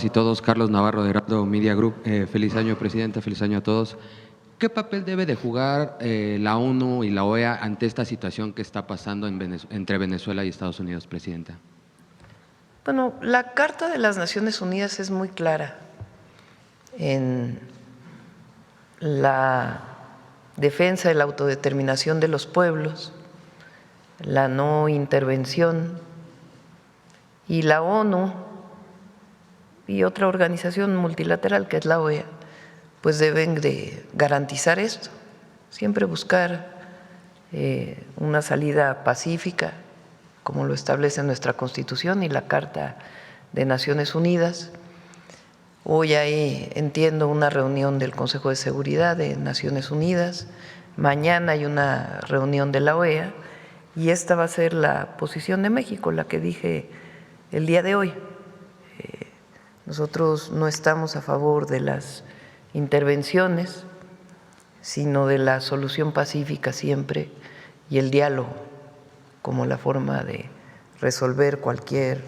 Y todos, Carlos Navarro de Heraldo Media Group. Feliz año, presidenta, feliz año a todos. ¿Qué papel debe de jugar la ONU y la OEA ante esta situación que está pasando entre Venezuela y Estados Unidos, presidenta? Bueno, la Carta de las Naciones Unidas es muy clara en la defensa de la autodeterminación de los pueblos, la no intervención, y la ONU y otra organización multilateral que es la OEA, pues deben de garantizar esto, siempre buscar una salida pacífica, como lo establece nuestra Constitución y la Carta de Naciones Unidas. Hoy hay, entiendo, una reunión del Consejo de Seguridad de Naciones Unidas, mañana hay una reunión de la OEA y esta va a ser la posición de México, la que dije el día de hoy. Nosotros no estamos a favor de las intervenciones, sino de la solución pacífica siempre y el diálogo como la forma de resolver cualquier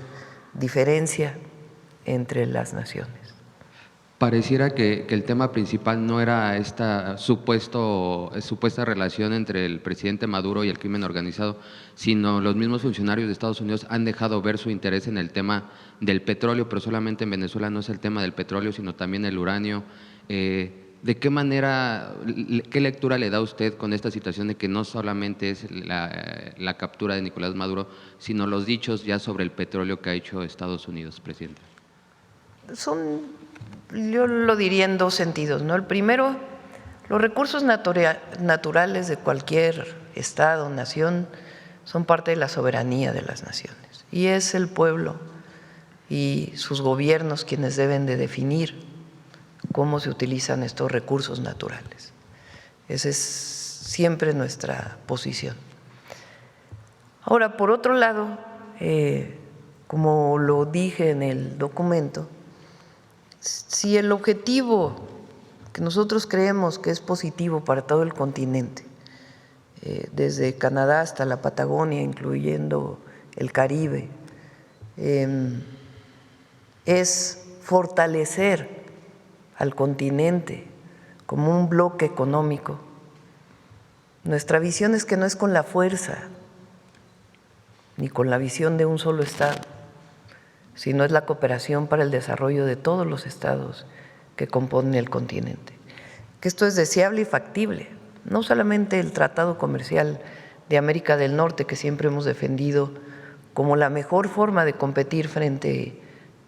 diferencia entre las naciones. Pareciera que el tema principal no era esta supuesta relación entre el presidente Maduro y el crimen organizado, sino los mismos funcionarios de Estados Unidos han dejado ver su interés en el tema del petróleo, pero solamente en Venezuela no es el tema del petróleo, sino también el uranio. ¿De qué manera, qué lectura le da usted con esta situación de que no solamente es la captura de Nicolás Maduro, sino los dichos ya sobre el petróleo que ha hecho Estados Unidos, presidente? Yo lo diría en dos sentidos, ¿no? El primero, los recursos naturales de cualquier estado o nación son parte de la soberanía de las naciones y es el pueblo y sus gobiernos quienes deben de definir cómo se utilizan estos recursos naturales. Esa es siempre nuestra posición. Ahora, por otro lado, como lo dije en el documento, si el objetivo que nosotros creemos que es positivo para todo el continente, desde Canadá hasta la Patagonia, incluyendo el Caribe, es fortalecer al continente como un bloque económico, nuestra visión es que no es con la fuerza ni con la visión de un solo estado, sino es la cooperación para el desarrollo de todos los estados que componen el continente. Que esto es deseable y factible, no solamente el Tratado Comercial de América del Norte, que siempre hemos defendido como la mejor forma de competir frente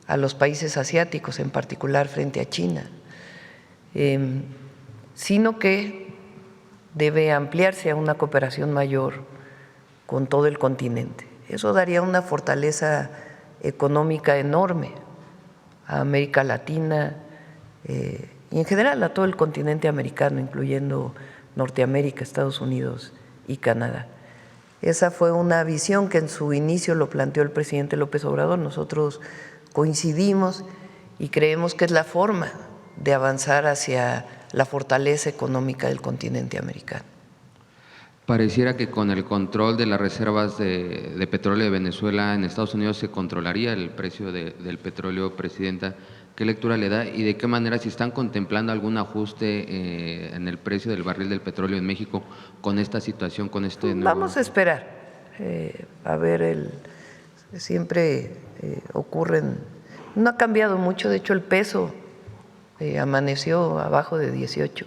a los países asiáticos, en particular frente a China, sino que debe ampliarse a una cooperación mayor con todo el continente. Eso daría una fortaleza económica enorme a América Latina y en general a todo el continente americano, incluyendo Norteamérica, Estados Unidos y Canadá. Esa fue una visión que en su inicio lo planteó el presidente López Obrador. Nosotros coincidimos y creemos que es la forma de avanzar hacia la fortaleza económica del continente americano. Pareciera que con el control de las reservas de petróleo de Venezuela en Estados Unidos se controlaría el precio del petróleo, presidenta. ¿Qué lectura le da y de qué manera, si están contemplando algún ajuste en el precio del barril del petróleo en México con esta situación, con este nuevo… Vamos a esperar, a ver, siempre ocurren, no ha cambiado mucho, de hecho el peso amaneció abajo de 18,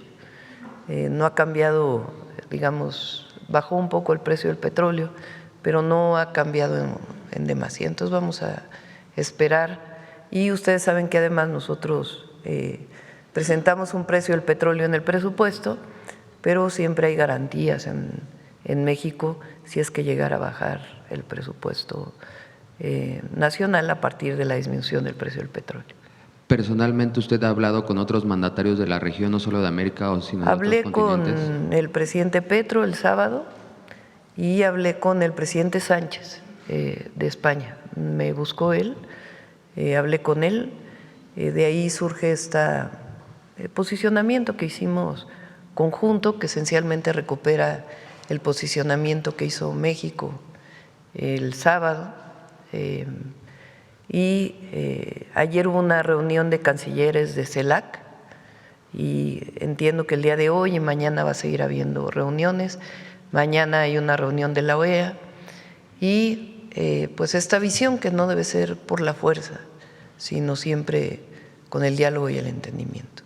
no ha cambiado, digamos, bajó un poco el precio del petróleo, pero no ha cambiado en demasía. Entonces vamos a esperar y ustedes saben que además nosotros presentamos un precio del petróleo en el presupuesto, pero siempre hay garantías en México si es que llegara a bajar el presupuesto nacional a partir de la disminución del precio del petróleo. Personalmente, ¿usted ha hablado con otros mandatarios de la región, no solo de América, sino de otros continentes? Hablé con el presidente Petro el sábado y hablé con el presidente Sánchez de España. Me buscó él, hablé con él, de ahí surge este posicionamiento que hicimos conjunto, que esencialmente recupera el posicionamiento que hizo México el sábado. Y ayer hubo una reunión de cancilleres de CELAC y entiendo que el día de hoy y mañana va a seguir habiendo reuniones. Mañana hay una reunión de la OEA y pues esta visión que no debe ser por la fuerza, sino siempre con el diálogo y el entendimiento.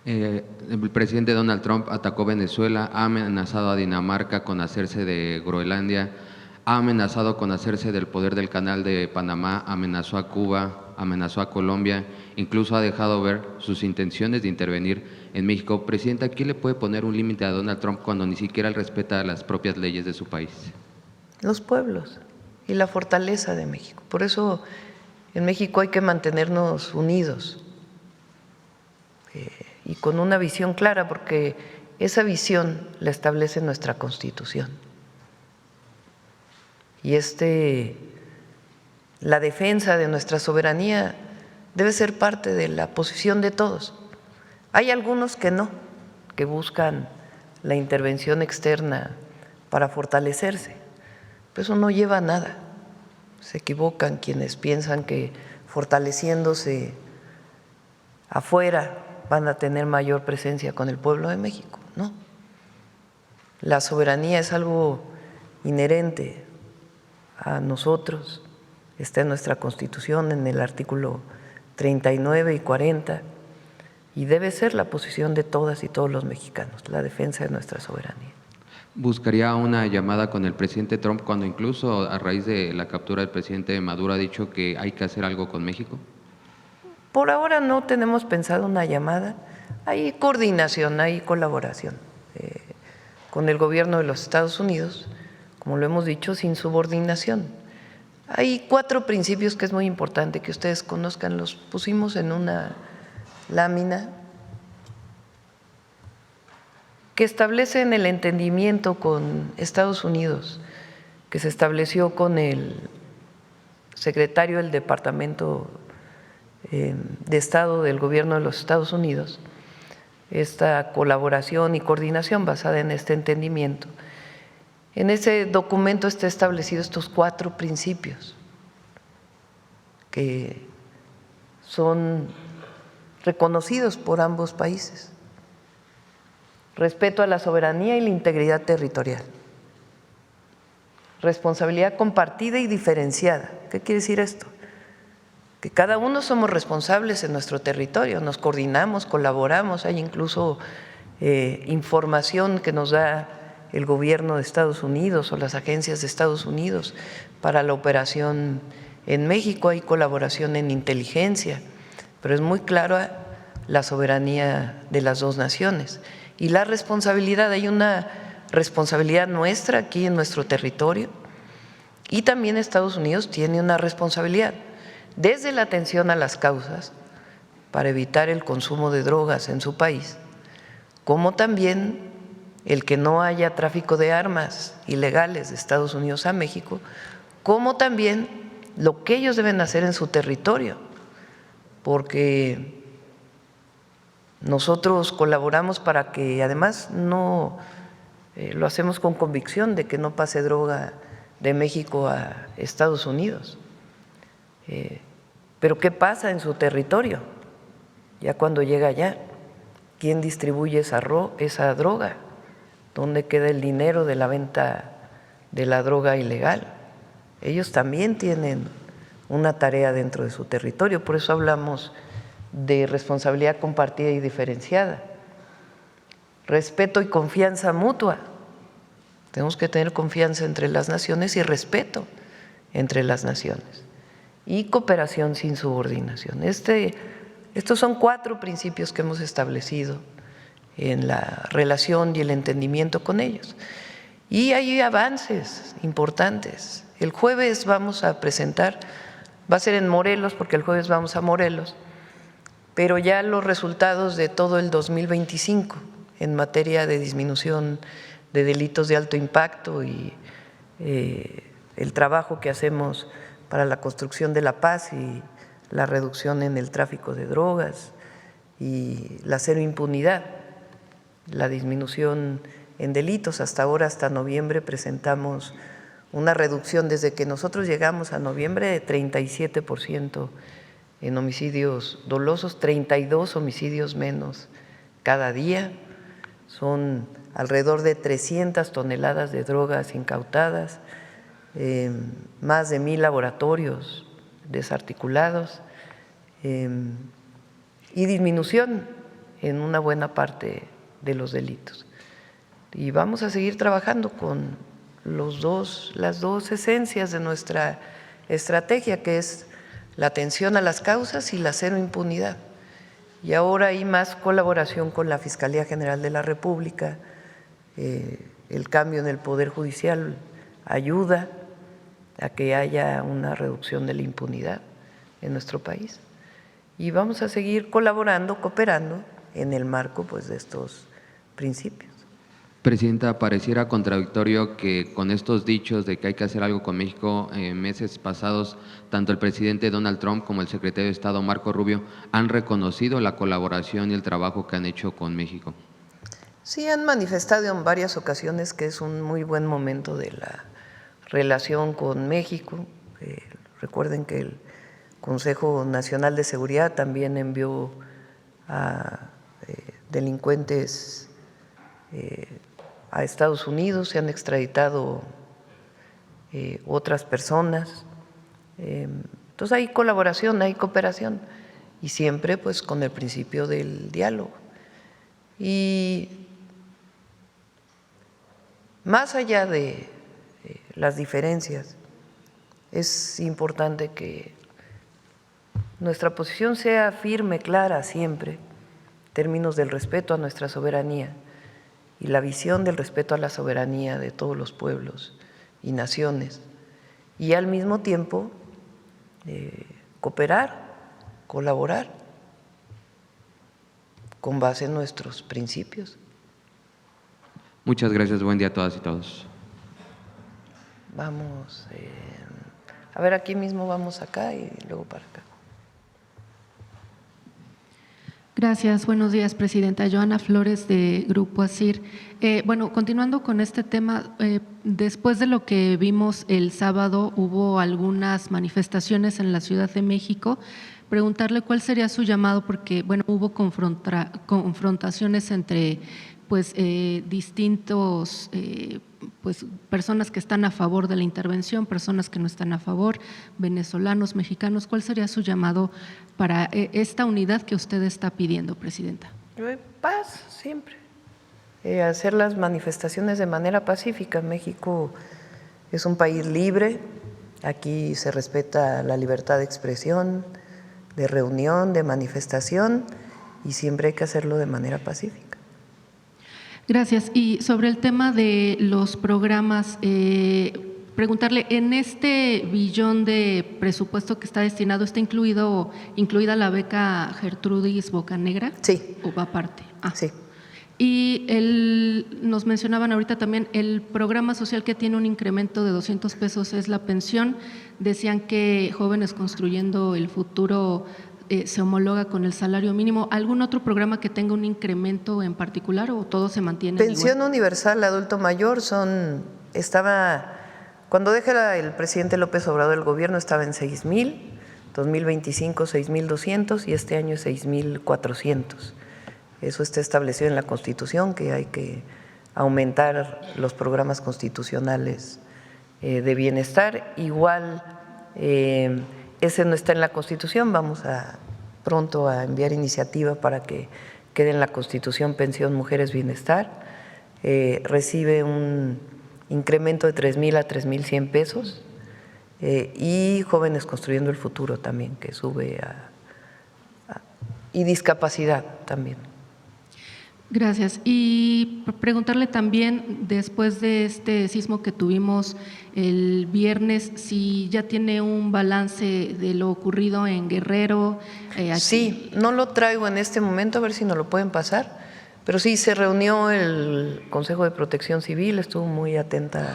El presidente Donald Trump atacó Venezuela, ha amenazado a Dinamarca con hacerse de Groenlandia, ha amenazado con hacerse del poder del Canal de Panamá, amenazó a Cuba, amenazó a Colombia, incluso ha dejado ver sus intenciones de intervenir en México. Presidenta, ¿quién le puede poner un límite a Donald Trump cuando ni siquiera él respeta las propias leyes de su país? Los pueblos y la fortaleza de México. Por eso en México hay que mantenernos unidos y con una visión clara, porque esa visión la establece nuestra Constitución. Y la defensa de nuestra soberanía debe ser parte de la posición de todos. Hay algunos que no, que buscan la intervención externa para fortalecerse, pero eso no lleva a nada. Se equivocan quienes piensan que fortaleciéndose afuera van a tener mayor presencia con el pueblo de México. No, la soberanía es algo inherente a nosotros, está en nuestra Constitución, en el artículo 39 y 40, y debe ser la posición de todas y todos los mexicanos, la defensa de nuestra soberanía. ¿Buscaría una llamada con el presidente Trump cuando incluso a raíz de la captura del presidente Maduro ha dicho que hay que hacer algo con México? Por ahora no tenemos pensado una llamada, hay coordinación, hay colaboración con el gobierno de los Estados Unidos, como lo hemos dicho, sin subordinación. Hay 4 principios que es muy importante que ustedes conozcan, los pusimos en una lámina que establecen el entendimiento con Estados Unidos, que se estableció con el secretario del Departamento de Estado del Gobierno de los Estados Unidos, esta colaboración y coordinación basada en este entendimiento. En ese documento está establecido estos 4 principios que son reconocidos por ambos países: respeto a la soberanía y la integridad territorial, responsabilidad compartida y diferenciada. ¿Qué quiere decir esto? Que cada uno somos responsables en nuestro territorio, nos coordinamos, colaboramos, hay incluso información que nos da el gobierno de Estados Unidos o las agencias de Estados Unidos para la operación en México, hay colaboración en inteligencia, pero es muy clara la soberanía de las 2 naciones. Y la responsabilidad, hay una responsabilidad nuestra aquí en nuestro territorio y también Estados Unidos tiene una responsabilidad, desde la atención a las causas para evitar el consumo de drogas en su país, como también el que no haya tráfico de armas ilegales de Estados Unidos a México, como también lo que ellos deben hacer en su territorio, porque nosotros colaboramos para que además no lo hacemos con convicción de que no pase droga de México a Estados Unidos. Pero ¿qué pasa en su territorio? Ya cuando llega allá, ¿quién distribuye esa droga? ¿Dónde queda el dinero de la venta de la droga ilegal? Ellos también tienen una tarea dentro de su territorio, por eso hablamos de responsabilidad compartida y diferenciada. Respeto y confianza mutua. Tenemos que tener confianza entre las naciones y respeto entre las naciones. Y cooperación sin subordinación. Estos son 4 principios que hemos establecido en la relación y el entendimiento con ellos. Y hay avances importantes. El jueves vamos a presentar, va a ser en Morelos, porque el jueves vamos a Morelos, pero ya los resultados de todo el 2025 en materia de disminución de delitos de alto impacto y el trabajo que hacemos para la construcción de la paz y la reducción en el tráfico de drogas y la cero impunidad, la disminución en delitos. Hasta ahora, hasta noviembre, presentamos una reducción desde que nosotros llegamos a noviembre de 37% en homicidios dolosos, 32 homicidios menos cada día. Son alrededor de 300 toneladas de drogas incautadas, más de 1,000 laboratorios desarticulados y disminución en una buena parte de los delitos. Y vamos a seguir trabajando con las dos esencias de nuestra estrategia, que es la atención a las causas y la cero impunidad. Y ahora hay más colaboración con la Fiscalía General de la República. El cambio en el Poder Judicial ayuda a que haya una reducción de la impunidad en nuestro país. Y vamos a seguir colaborando, cooperando en el marco pues, de estos principios. Presidenta, pareciera contradictorio que con estos dichos de que hay que hacer algo con México, meses pasados, tanto el presidente Donald Trump como el secretario de Estado Marco Rubio han reconocido la colaboración y el trabajo que han hecho con México. Sí, han manifestado en varias ocasiones que es un muy buen momento de la relación con México. Recuerden que el Consejo Nacional de Seguridad también envió a delincuentes a Estados Unidos, se han extraditado otras personas. Entonces hay colaboración, hay cooperación y siempre pues con el principio del diálogo. Y más allá de las diferencias, es importante que nuestra posición sea firme, clara siempre, en términos del respeto a nuestra soberanía y la visión del respeto a la soberanía de todos los pueblos y naciones, y al mismo tiempo cooperar, colaborar con base en nuestros principios. Muchas gracias, buen día a todas y todos. Vamos, a ver, aquí mismo vamos acá y luego para acá. Gracias, buenos días, Presidenta. Joana Flores, de Grupo ASIR. Bueno, continuando con este tema, después de lo que vimos el sábado, hubo algunas manifestaciones en la Ciudad de México. Preguntarle cuál sería su llamado, porque bueno, hubo confrontaciones entre pues distintos pues personas que están a favor de la intervención, personas que no están a favor, venezolanos, mexicanos. ¿Cuál sería su llamado para esta unidad que usted está pidiendo, Presidenta? Paz, siempre. Hacer las manifestaciones de manera pacífica. México es un país libre, aquí se respeta la libertad de expresión, de reunión, de manifestación, y siempre hay que hacerlo de manera pacífica. Gracias. Y sobre el tema de los programas, preguntarle, ¿en este billón de presupuesto que está destinado está incluida la beca Gertrudis Bocanegra? Sí. ¿O va aparte? Sí. Y nos mencionaban ahorita también el programa social que tiene un incremento de 200 pesos es la pensión. Decían que Jóvenes Construyendo el Futuro se homologa con el salario mínimo. ¿Algún otro programa que tenga un incremento en particular o todo se mantiene Pensión igual? universal adulto mayor cuando deja el presidente López Obrador el gobierno estaba en 6,000, 2025 6,200 y este año 6,400. Eso está establecido en la Constitución, que hay que aumentar los programas constitucionales de bienestar. Igual ese no está en la Constitución, vamos pronto a enviar iniciativa para que quede en la Constitución Pensión Mujeres Bienestar. Recibe un incremento de 3,000 a 3,100 pesos y Jóvenes Construyendo el Futuro también, que sube y discapacidad también. Gracias. Y preguntarle también, después de este sismo que tuvimos el viernes, si ya tiene un balance de lo ocurrido en Guerrero. Sí, no lo traigo en este momento, a ver si nos lo pueden pasar, pero sí se reunió el Consejo de Protección Civil, estuvo muy atenta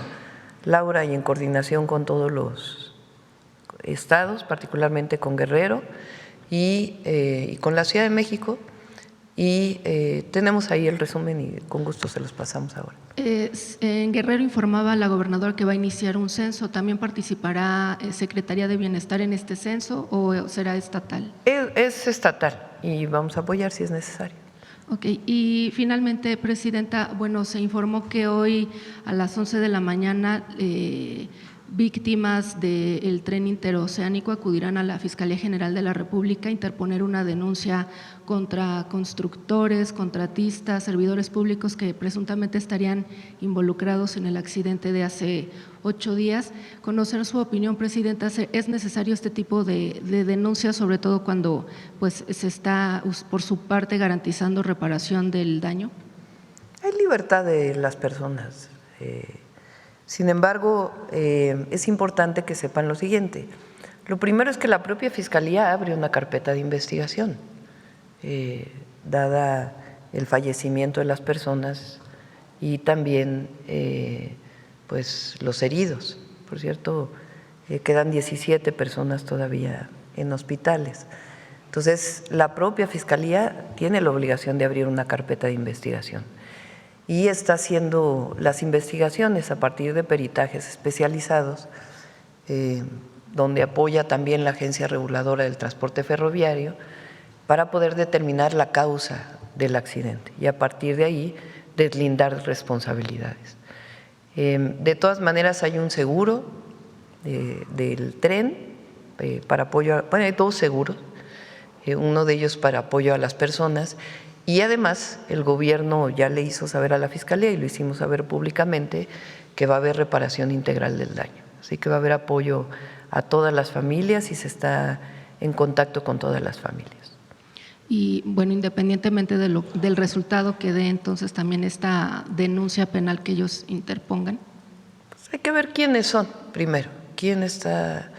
Laura y en coordinación con todos los estados, particularmente con Guerrero y con la Ciudad de México, y tenemos ahí el resumen y con gusto se los pasamos ahora. En Guerrero informaba la gobernadora que va a iniciar un censo. ¿También participará Secretaría de Bienestar en este censo o será estatal? Es estatal y vamos a apoyar si es necesario. Ok, y finalmente, Presidenta, bueno, se informó que hoy a las 11 de la mañana víctimas del tren interoceánico acudirán a la Fiscalía General de la República a interponer una denuncia contra constructores, contratistas, servidores públicos que presuntamente estarían involucrados en el accidente de hace 8 días. Conocer su opinión, Presidenta, ¿es necesario este tipo de denuncias, sobre todo cuando pues, se está por su parte garantizando reparación del daño? Hay libertad de las personas. Sin embargo, es importante que sepan lo siguiente. Lo primero es que la propia Fiscalía abre una carpeta de investigación, dada el fallecimiento de las personas y también pues, los heridos. Por cierto, quedan 17 personas todavía en hospitales. Entonces, la propia Fiscalía tiene la obligación de abrir una carpeta de investigación y está haciendo las investigaciones a partir de peritajes especializados, donde apoya también la Agencia Reguladora del Transporte Ferroviario para poder determinar la causa del accidente y a partir de ahí deslindar responsabilidades. De todas maneras hay un seguro del tren para apoyo, bueno, hay 2 seguros, uno de ellos para apoyo a las personas. Y además el gobierno ya le hizo saber a la Fiscalía y lo hicimos saber públicamente que va a haber reparación integral del daño. Así que va a haber apoyo a todas las familias y se está en contacto con todas las familias. Y bueno, independientemente del resultado que dé entonces también esta denuncia penal que ellos interpongan. Pues hay que ver quiénes son primero, quién está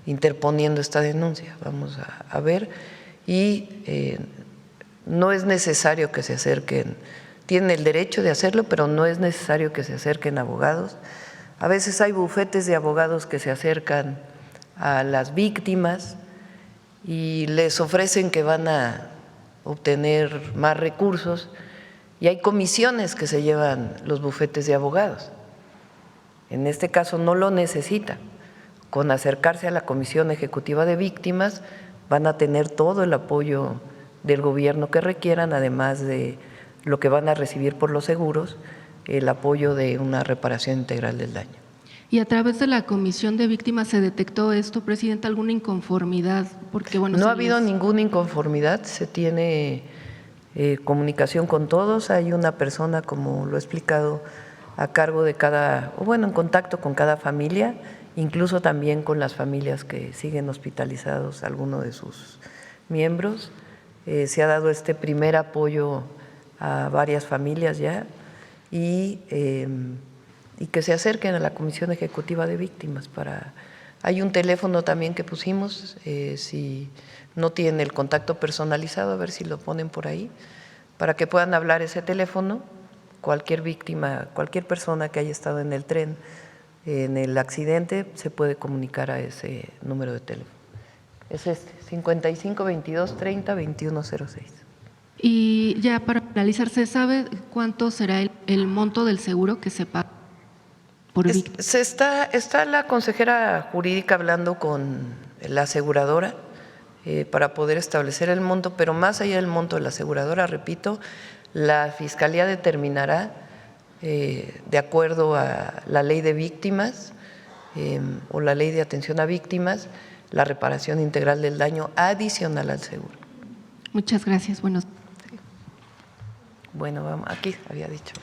interponiendo esta denuncia. Vamos a ver y no es necesario que se acerquen, tienen el derecho de hacerlo, pero no es necesario que se acerquen abogados. A veces hay bufetes de abogados que se acercan a las víctimas y les ofrecen que van a obtener más recursos y hay comisiones que se llevan los bufetes de abogados. En este caso no lo necesitan. Con acercarse a la Comisión Ejecutiva de Víctimas van a tener todo el apoyo del gobierno que requieran, además de lo que van a recibir por los seguros, el apoyo de una reparación integral del daño. ¿Y a través de la Comisión de Víctimas se detectó esto, Presidenta, alguna inconformidad? Porque, bueno, no ha habido ninguna inconformidad, se tiene comunicación con todos, hay una persona, como lo he explicado, a cargo de cada, o bueno, en contacto con cada familia, incluso también con las familias que siguen hospitalizados, alguno de sus miembros. Se ha dado este primer apoyo a varias familias ya y que se acerquen a la Comisión Ejecutiva de Víctimas. Hay un teléfono también que pusimos, si no tienen el contacto personalizado, a ver si lo ponen por ahí, para que puedan hablar ese teléfono. Cualquier víctima, cualquier persona que haya estado en el tren, en el accidente, se puede comunicar a ese número de teléfono. Es 55 22 30 21 06. Y ya para finalizar, ¿se sabe cuánto será el monto del seguro que se paga por víctima? Está la consejera jurídica hablando con la aseguradora para poder establecer el monto, pero más allá del monto de la aseguradora, repito, la Fiscalía determinará de acuerdo a la ley de víctimas o la ley de atención a víctimas, la reparación integral del daño adicional al seguro. Muchas gracias. Bueno, vamos, aquí había dicho.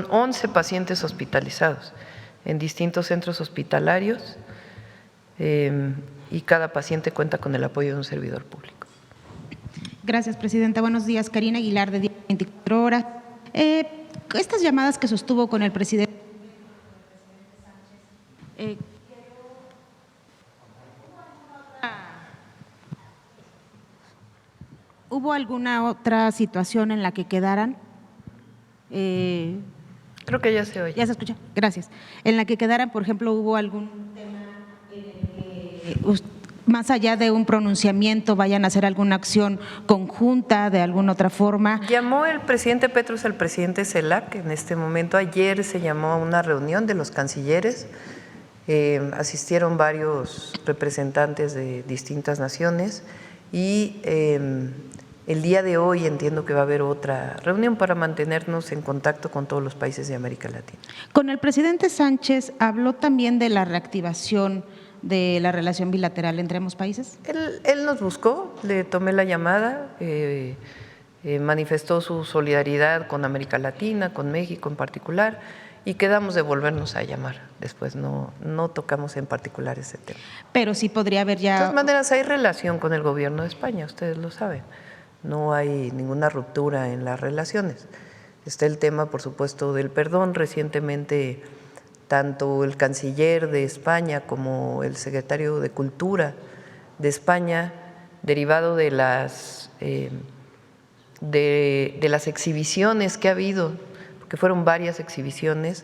11 pacientes hospitalizados en distintos centros hospitalarios y cada paciente cuenta con el apoyo de un servidor público. Gracias, Presidenta. Buenos días. Karina Aguilar, de 24 horas. Estas llamadas que sostuvo con el presidente ¿hubo alguna otra situación en la que quedaran? Creo que ya se oye. ¿Ya se escucha? Gracias. En la que quedaran, por ejemplo, ¿hubo algún tema en el que más allá de un pronunciamiento, vayan a hacer alguna acción conjunta de alguna otra forma. Llamó el presidente Petros al presidente CELAC en este momento. Ayer se llamó a una reunión de los cancilleres. Asistieron varios representantes de distintas naciones y el día de hoy entiendo que va a haber otra reunión para mantenernos en contacto con todos los países de América Latina. Con el presidente Sánchez habló también de la reactivación de la relación bilateral entre ambos países. Él nos buscó, le tomé la llamada, manifestó su solidaridad con América Latina, con México en particular, y quedamos de volvernos a llamar. Después no tocamos en particular ese tema. Pero sí podría haber ya… De todas maneras, hay relación con el gobierno de España, ustedes lo saben. No hay ninguna ruptura en las relaciones. Está el tema, por supuesto, del perdón. Recientemente, tanto el canciller de España como el secretario de Cultura de España, derivado de las exhibiciones que ha habido, porque fueron varias exhibiciones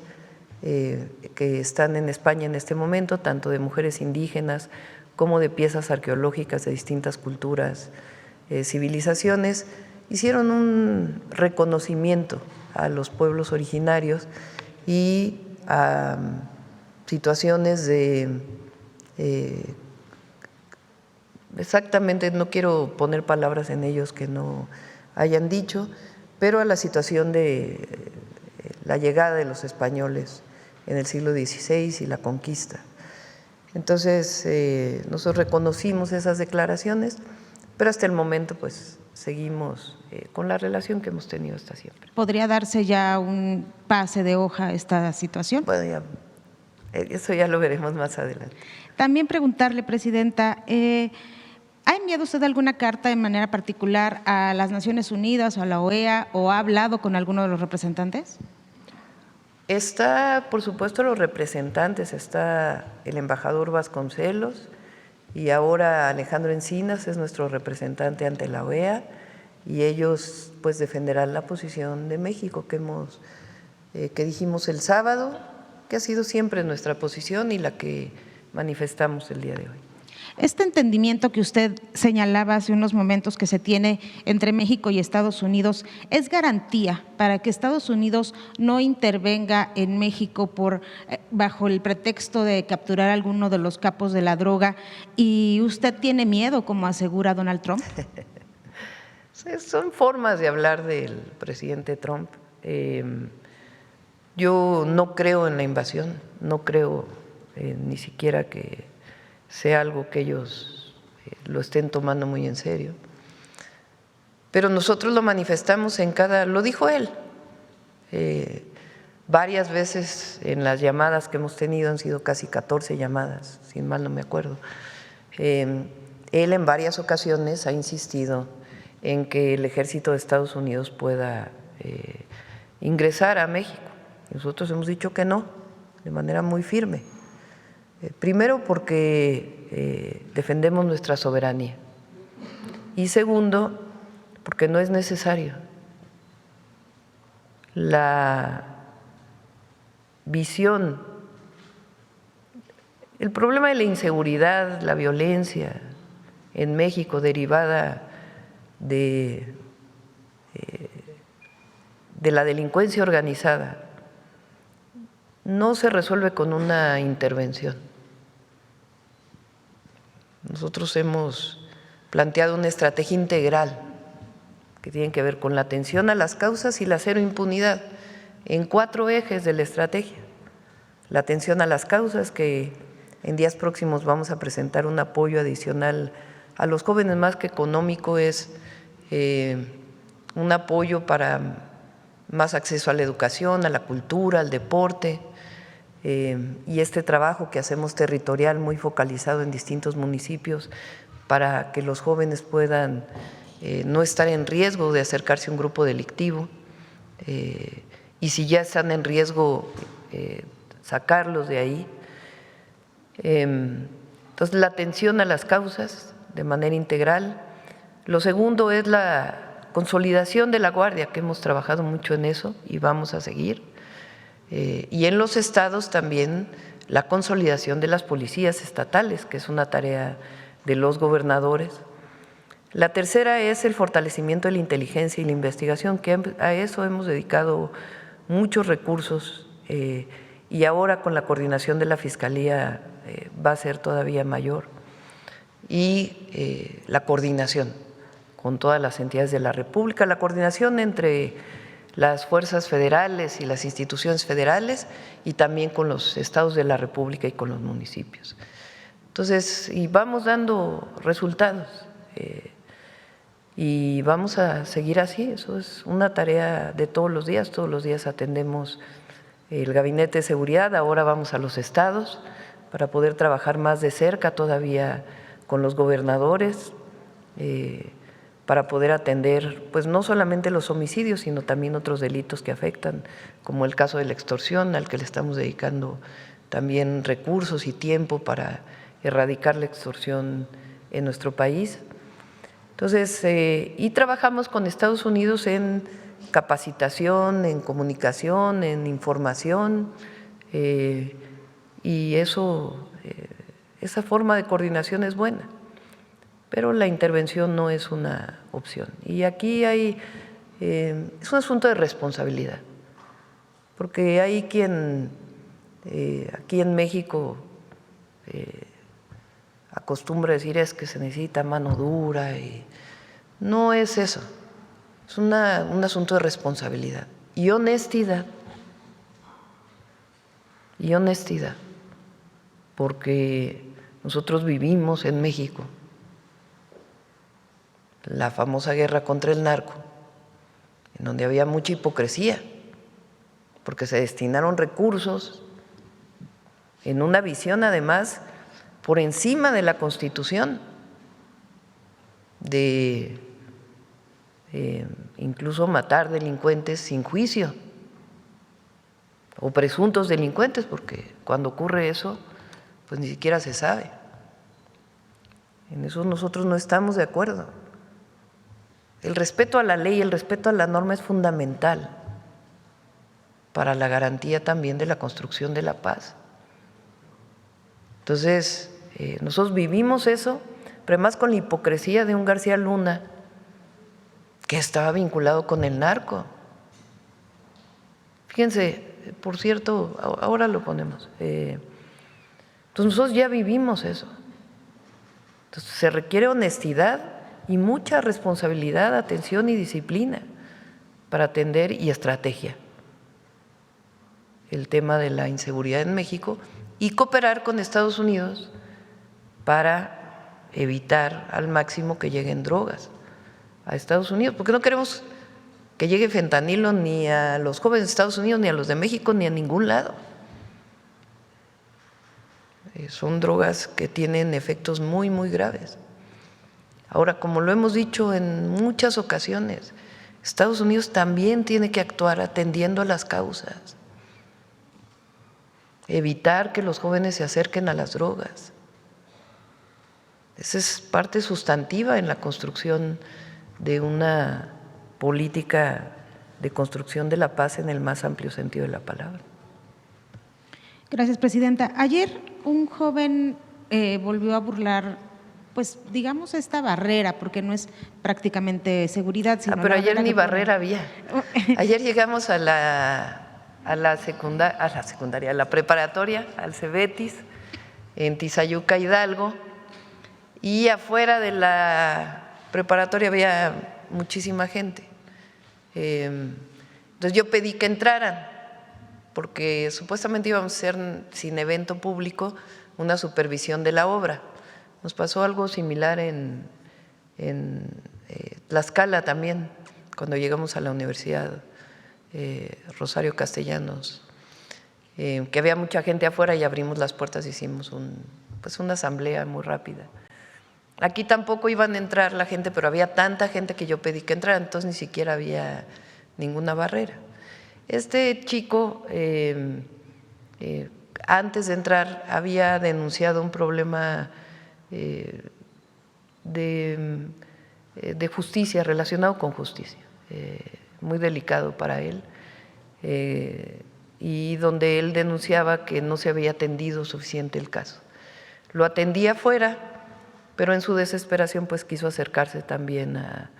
que están en España en este momento, tanto de mujeres indígenas como de piezas arqueológicas de distintas culturas, civilizaciones, hicieron un reconocimiento a los pueblos originarios y a situaciones de, exactamente, no quiero poner palabras en ellos que no hayan dicho, pero a la situación de la llegada de los españoles en el siglo XVI y la conquista. Entonces, nosotros reconocimos esas declaraciones, pero hasta el momento pues seguimos con la relación que hemos tenido hasta siempre. ¿Podría darse ya un pase de hoja a esta situación? Bueno, ya, eso ya lo veremos más adelante. También preguntarle, presidenta, ¿ha enviado usted alguna carta de manera particular a las Naciones Unidas o a la OEA o ha hablado con alguno de los representantes? Está, por supuesto, los representantes, está el embajador Vasconcelos y ahora Alejandro Encinas es nuestro representante ante la OEA y ellos pues defenderán la posición de México que dijimos el sábado, que ha sido siempre nuestra posición y la que manifestamos el día de hoy. Este entendimiento que usted señalaba hace unos momentos que se tiene entre México y Estados Unidos es garantía para que Estados Unidos no intervenga en México bajo el pretexto de capturar a alguno de los capos de la droga, y usted tiene miedo, como asegura Donald Trump. Son formas de hablar del presidente Trump. Yo no creo en la invasión, no creo ni siquiera que sea algo que ellos lo estén tomando muy en serio. Pero nosotros lo manifestamos lo dijo él, varias veces en las llamadas que hemos tenido, han sido casi 14 llamadas, si mal no me acuerdo. Él en varias ocasiones ha insistido en que el ejército de Estados Unidos pueda ingresar a México. Nosotros hemos dicho que no, de manera muy firme. Primero porque defendemos nuestra soberanía y segundo porque no es necesario. La visión, el problema de la inseguridad, la violencia en México derivada de la delincuencia organizada no se resuelve con una intervención. Nosotros hemos planteado una estrategia integral que tiene que ver con la atención a las causas y la cero impunidad en 4 ejes de la estrategia. La atención a las causas, que en días próximos vamos a presentar un apoyo adicional a los jóvenes, más que económico, es un apoyo para más acceso a la educación, a la cultura, al deporte, y este trabajo que hacemos territorial muy focalizado en distintos municipios para que los jóvenes puedan no estar en riesgo de acercarse a un grupo delictivo y si ya están en riesgo, sacarlos de ahí. Entonces, la atención a las causas de manera integral. Lo segundo es la consolidación de la Guardia, que hemos trabajado mucho en eso y vamos a seguir. Y en los estados también la consolidación de las policías estatales, que es una tarea de los gobernadores. La tercera es el fortalecimiento de la inteligencia y la investigación, que a eso hemos dedicado muchos recursos y ahora con la coordinación de la Fiscalía va a ser todavía mayor. Y la coordinación con todas las entidades de la República, la coordinación entre las fuerzas federales y las instituciones federales y también con los estados de la República y con los municipios. Entonces, y vamos dando resultados y vamos a seguir así, eso es una tarea de todos los días atendemos el Gabinete de Seguridad, ahora vamos a los estados para poder trabajar más de cerca todavía con los gobernadores, para poder atender pues no solamente los homicidios, sino también otros delitos que afectan, como el caso de la extorsión, al que le estamos dedicando también recursos y tiempo para erradicar la extorsión en nuestro país. Entonces, y trabajamos con Estados Unidos en capacitación, en comunicación, en información, y eso, esa forma de coordinación es buena, pero la intervención no es una opción. Y aquí hay, es un asunto de responsabilidad, porque hay quien aquí en México acostumbra decir es que se necesita mano dura y no es eso, es un asunto de responsabilidad y honestidad, porque nosotros vivimos en México la famosa guerra contra el narco, en donde había mucha hipocresía, porque se destinaron recursos en una visión además por encima de la Constitución, de incluso matar delincuentes sin juicio o presuntos delincuentes, porque cuando ocurre eso, pues ni siquiera se sabe. En eso nosotros no estamos de acuerdo. El respeto a la ley, el respeto a la norma es fundamental para la garantía también de la construcción de la paz. Entonces, nosotros vivimos eso, pero además con la hipocresía de un García Luna que estaba vinculado con el narco. Fíjense, por cierto, ahora lo ponemos. Entonces nosotros ya vivimos eso. Entonces se requiere honestidad y mucha responsabilidad, atención y disciplina para atender y estrategia el tema de la inseguridad en México y cooperar con Estados Unidos para evitar al máximo que lleguen drogas a Estados Unidos, porque no queremos que llegue fentanilo ni a los jóvenes de Estados Unidos, ni a los de México, ni a ningún lado. Son drogas que tienen efectos muy, muy graves. Ahora, como lo hemos dicho en muchas ocasiones, Estados Unidos también tiene que actuar atendiendo a las causas, evitar que los jóvenes se acerquen a las drogas. Esa es parte sustantiva en la construcción de una política de construcción de la paz en el más amplio sentido de la palabra. Gracias, presidenta. Ayer un joven volvió a burlar, pues digamos, esta barrera, porque no es prácticamente seguridad, sino pero ayer ni barrera había. Ayer llegamos a la secundaria, a la preparatoria, al Cebetis, en Tizayuca, Hidalgo, y afuera de la preparatoria había muchísima gente. Entonces yo pedí que entraran, porque supuestamente íbamos a hacer sin evento público una supervisión de la obra. Nos pasó algo similar en Tlaxcala también, cuando llegamos a la Universidad Rosario Castellanos, que había mucha gente afuera y abrimos las puertas, hicimos una asamblea muy rápida. Aquí tampoco iban a entrar la gente, pero había tanta gente que yo pedí que entrara, entonces ni siquiera había ninguna barrera. Este chico, antes de entrar, había denunciado un problema de justicia, relacionado con justicia, muy delicado para él, y donde él denunciaba que no se había atendido suficiente el caso. Lo atendí afuera pero en su desesperación pues quiso acercarse también a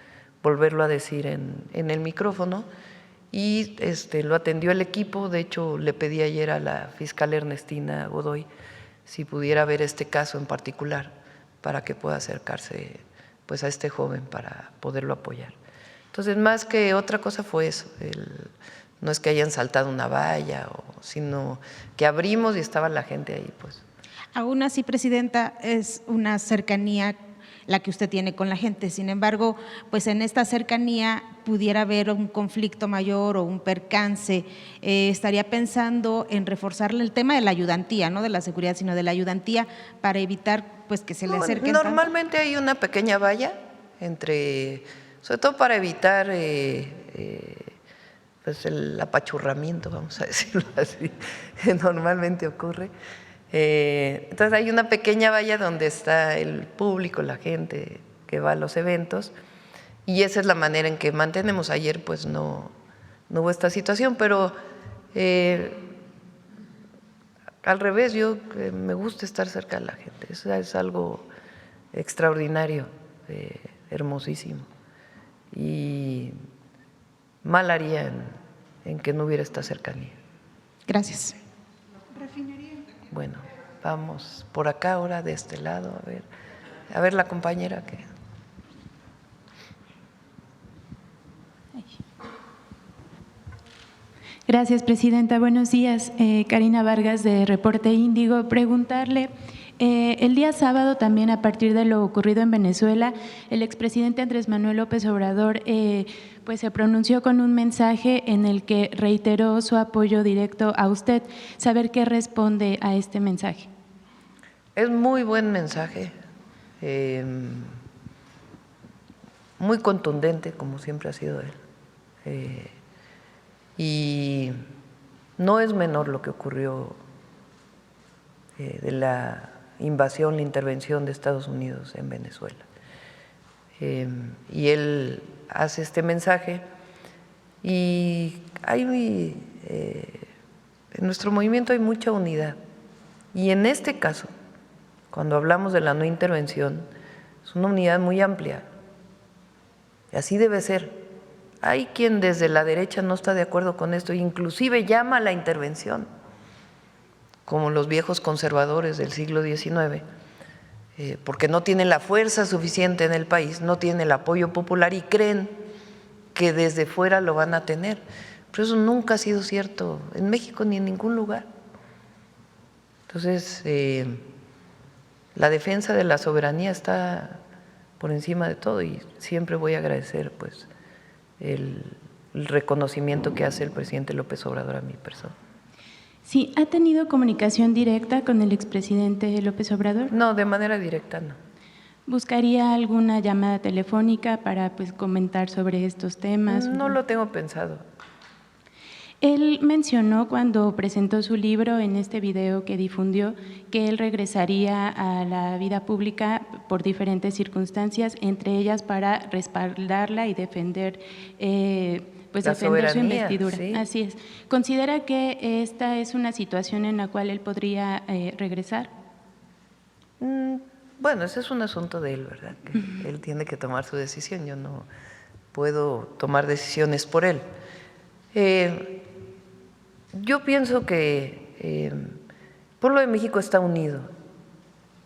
volverlo a decir en el micrófono y lo atendió el equipo. De hecho, le pedí ayer a la fiscal Ernestina Godoy si pudiera ver este caso en particular para que pueda acercarse pues a este joven para poderlo apoyar. Entonces, más que otra cosa fue eso, no es que hayan saltado una valla, sino que abrimos y estaba la gente ahí, pues. Aún así, presidenta, es una cercanía la que usted tiene con la gente. Sin embargo, pues en esta cercanía pudiera haber un conflicto mayor o un percance. Estaría pensando en reforzarle el tema de la ayudantía, no de la seguridad, sino de la ayudantía para evitar pues que se le acerquen. Normalmente hay una pequeña valla entre, sobre todo para evitar pues el apachurramiento, vamos a decirlo así, que normalmente ocurre. Entonces hay una pequeña valla donde está el público, la gente que va a los eventos, y esa es la manera en que mantenemos. Ayer pues no hubo esta situación, pero al revés, yo me gusta estar cerca de la gente, eso es algo extraordinario, hermosísimo, y mal haría en que no hubiera esta cercanía. Gracias. Bueno, vamos por acá ahora de este lado, a ver la compañera que… Gracias, presidenta. Buenos días. Karina Vargas, de Reporte Índigo. Preguntarle, el día sábado también, a partir de lo ocurrido en Venezuela, el expresidente Andrés Manuel López Obrador pues se pronunció con un mensaje en el que reiteró su apoyo directo a usted. Saber qué responde a este mensaje. Es muy buen mensaje, muy contundente, como siempre ha sido él. Y no es menor lo que ocurrió de la invasión, la intervención de Estados Unidos en Venezuela. Y él hace este mensaje y en nuestro movimiento hay mucha unidad. Y en este caso, cuando hablamos de la no intervención, es una unidad muy amplia. Y así debe ser. Hay quien desde la derecha no está de acuerdo con esto, inclusive llama a la intervención, como los viejos conservadores del siglo XIX, porque no tienen la fuerza suficiente en el país, no tienen el apoyo popular y creen que desde fuera lo van a tener. Pero eso nunca ha sido cierto en México ni en ningún lugar. Entonces, la defensa de la soberanía está por encima de todo y siempre voy a agradecer pues el reconocimiento que hace el presidente López Obrador a mi persona. Sí, ¿ha tenido comunicación directa con el expresidente López Obrador? No, de manera directa no. ¿Buscaría alguna llamada telefónica para pues comentar sobre estos temas? No lo tengo pensado. Él mencionó cuando presentó su libro en este video que difundió que él regresaría a la vida pública por diferentes circunstancias, entre ellas para respaldarla y defender pues defender su investidura. Sí. Así es. ¿Considera que esta es una situación en la cual él podría regresar? Bueno, ese es un asunto de él, ¿verdad? Que él tiene que tomar su decisión, yo no puedo tomar decisiones por él. Yo pienso que el pueblo de México está unido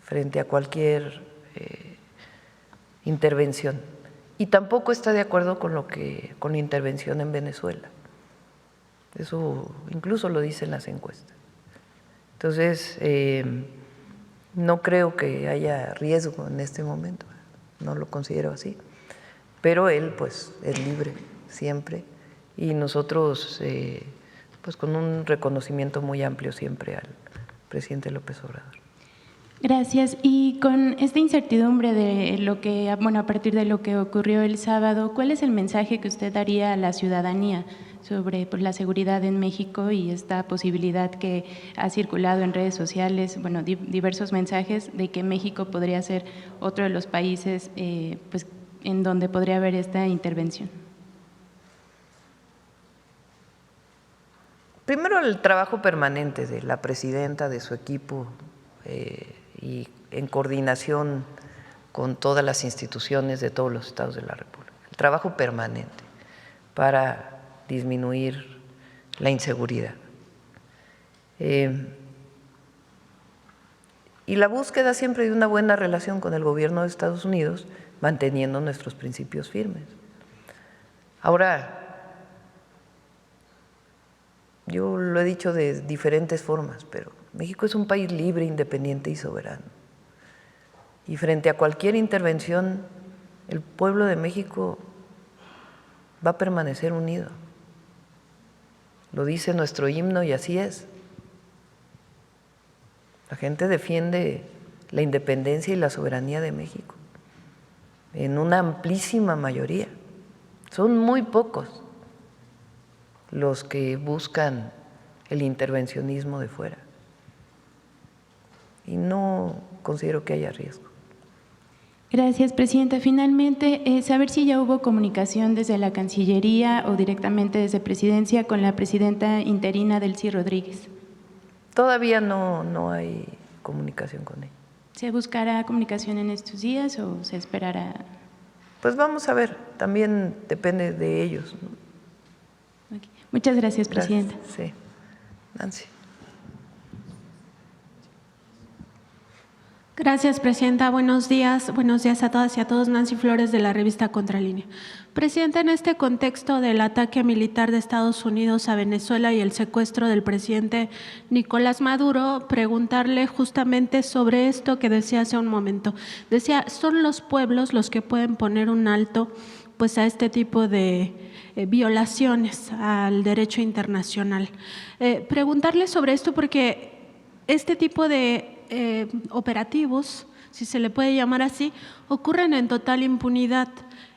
frente a cualquier intervención y tampoco está de acuerdo con la intervención en Venezuela. Eso incluso lo dicen las encuestas. Entonces, no creo que haya riesgo en este momento, no lo considero así, pero él pues es libre siempre y nosotros pues con un reconocimiento muy amplio siempre al presidente López Obrador. Gracias. Y con esta incertidumbre de lo que, bueno, a partir de lo que ocurrió el sábado, ¿cuál es el mensaje que usted daría a la ciudadanía sobre pues, la seguridad en México y esta posibilidad que ha circulado en redes sociales, bueno, diversos mensajes de que México podría ser otro de los países pues, en donde podría haber esta intervención? Primero, el trabajo permanente de la presidenta, de su equipo y en coordinación con todas las instituciones de todos los estados de la República. El trabajo permanente para disminuir la inseguridad. Y la búsqueda siempre de una buena relación con el gobierno de Estados Unidos, manteniendo nuestros principios firmes. Ahora, yo lo he dicho de diferentes formas, pero México es un país libre, independiente y soberano. Y frente a cualquier intervención, el pueblo de México va a permanecer unido. Lo dice nuestro himno y así es. La gente defiende la independencia y la soberanía de México en una amplísima mayoría. Son muy pocos los que buscan el intervencionismo de fuera. Y no considero que haya riesgo. Gracias, Presidenta. Finalmente, saber si ya hubo comunicación desde la Cancillería o directamente desde Presidencia con la Presidenta interina Delcy Rodríguez. Todavía no hay comunicación con ella. ¿Se buscará comunicación en estos días o se esperará? Pues vamos a ver, también depende de ellos, ¿no? Okay. Muchas gracias, Presidenta. Gracias, sí. Nancy. Gracias, Presidenta. Buenos días a todas y a todos. Nancy Flores, de la revista Contralínea. Presidenta, en este contexto del ataque militar de Estados Unidos a Venezuela y el secuestro del presidente Nicolás Maduro, preguntarle justamente sobre esto que decía hace un momento. Decía, son los pueblos los que pueden poner un alto pues a este tipo de violaciones al derecho internacional. Preguntarle sobre esto porque este tipo de operativos, si se le puede llamar así, ocurren en total impunidad.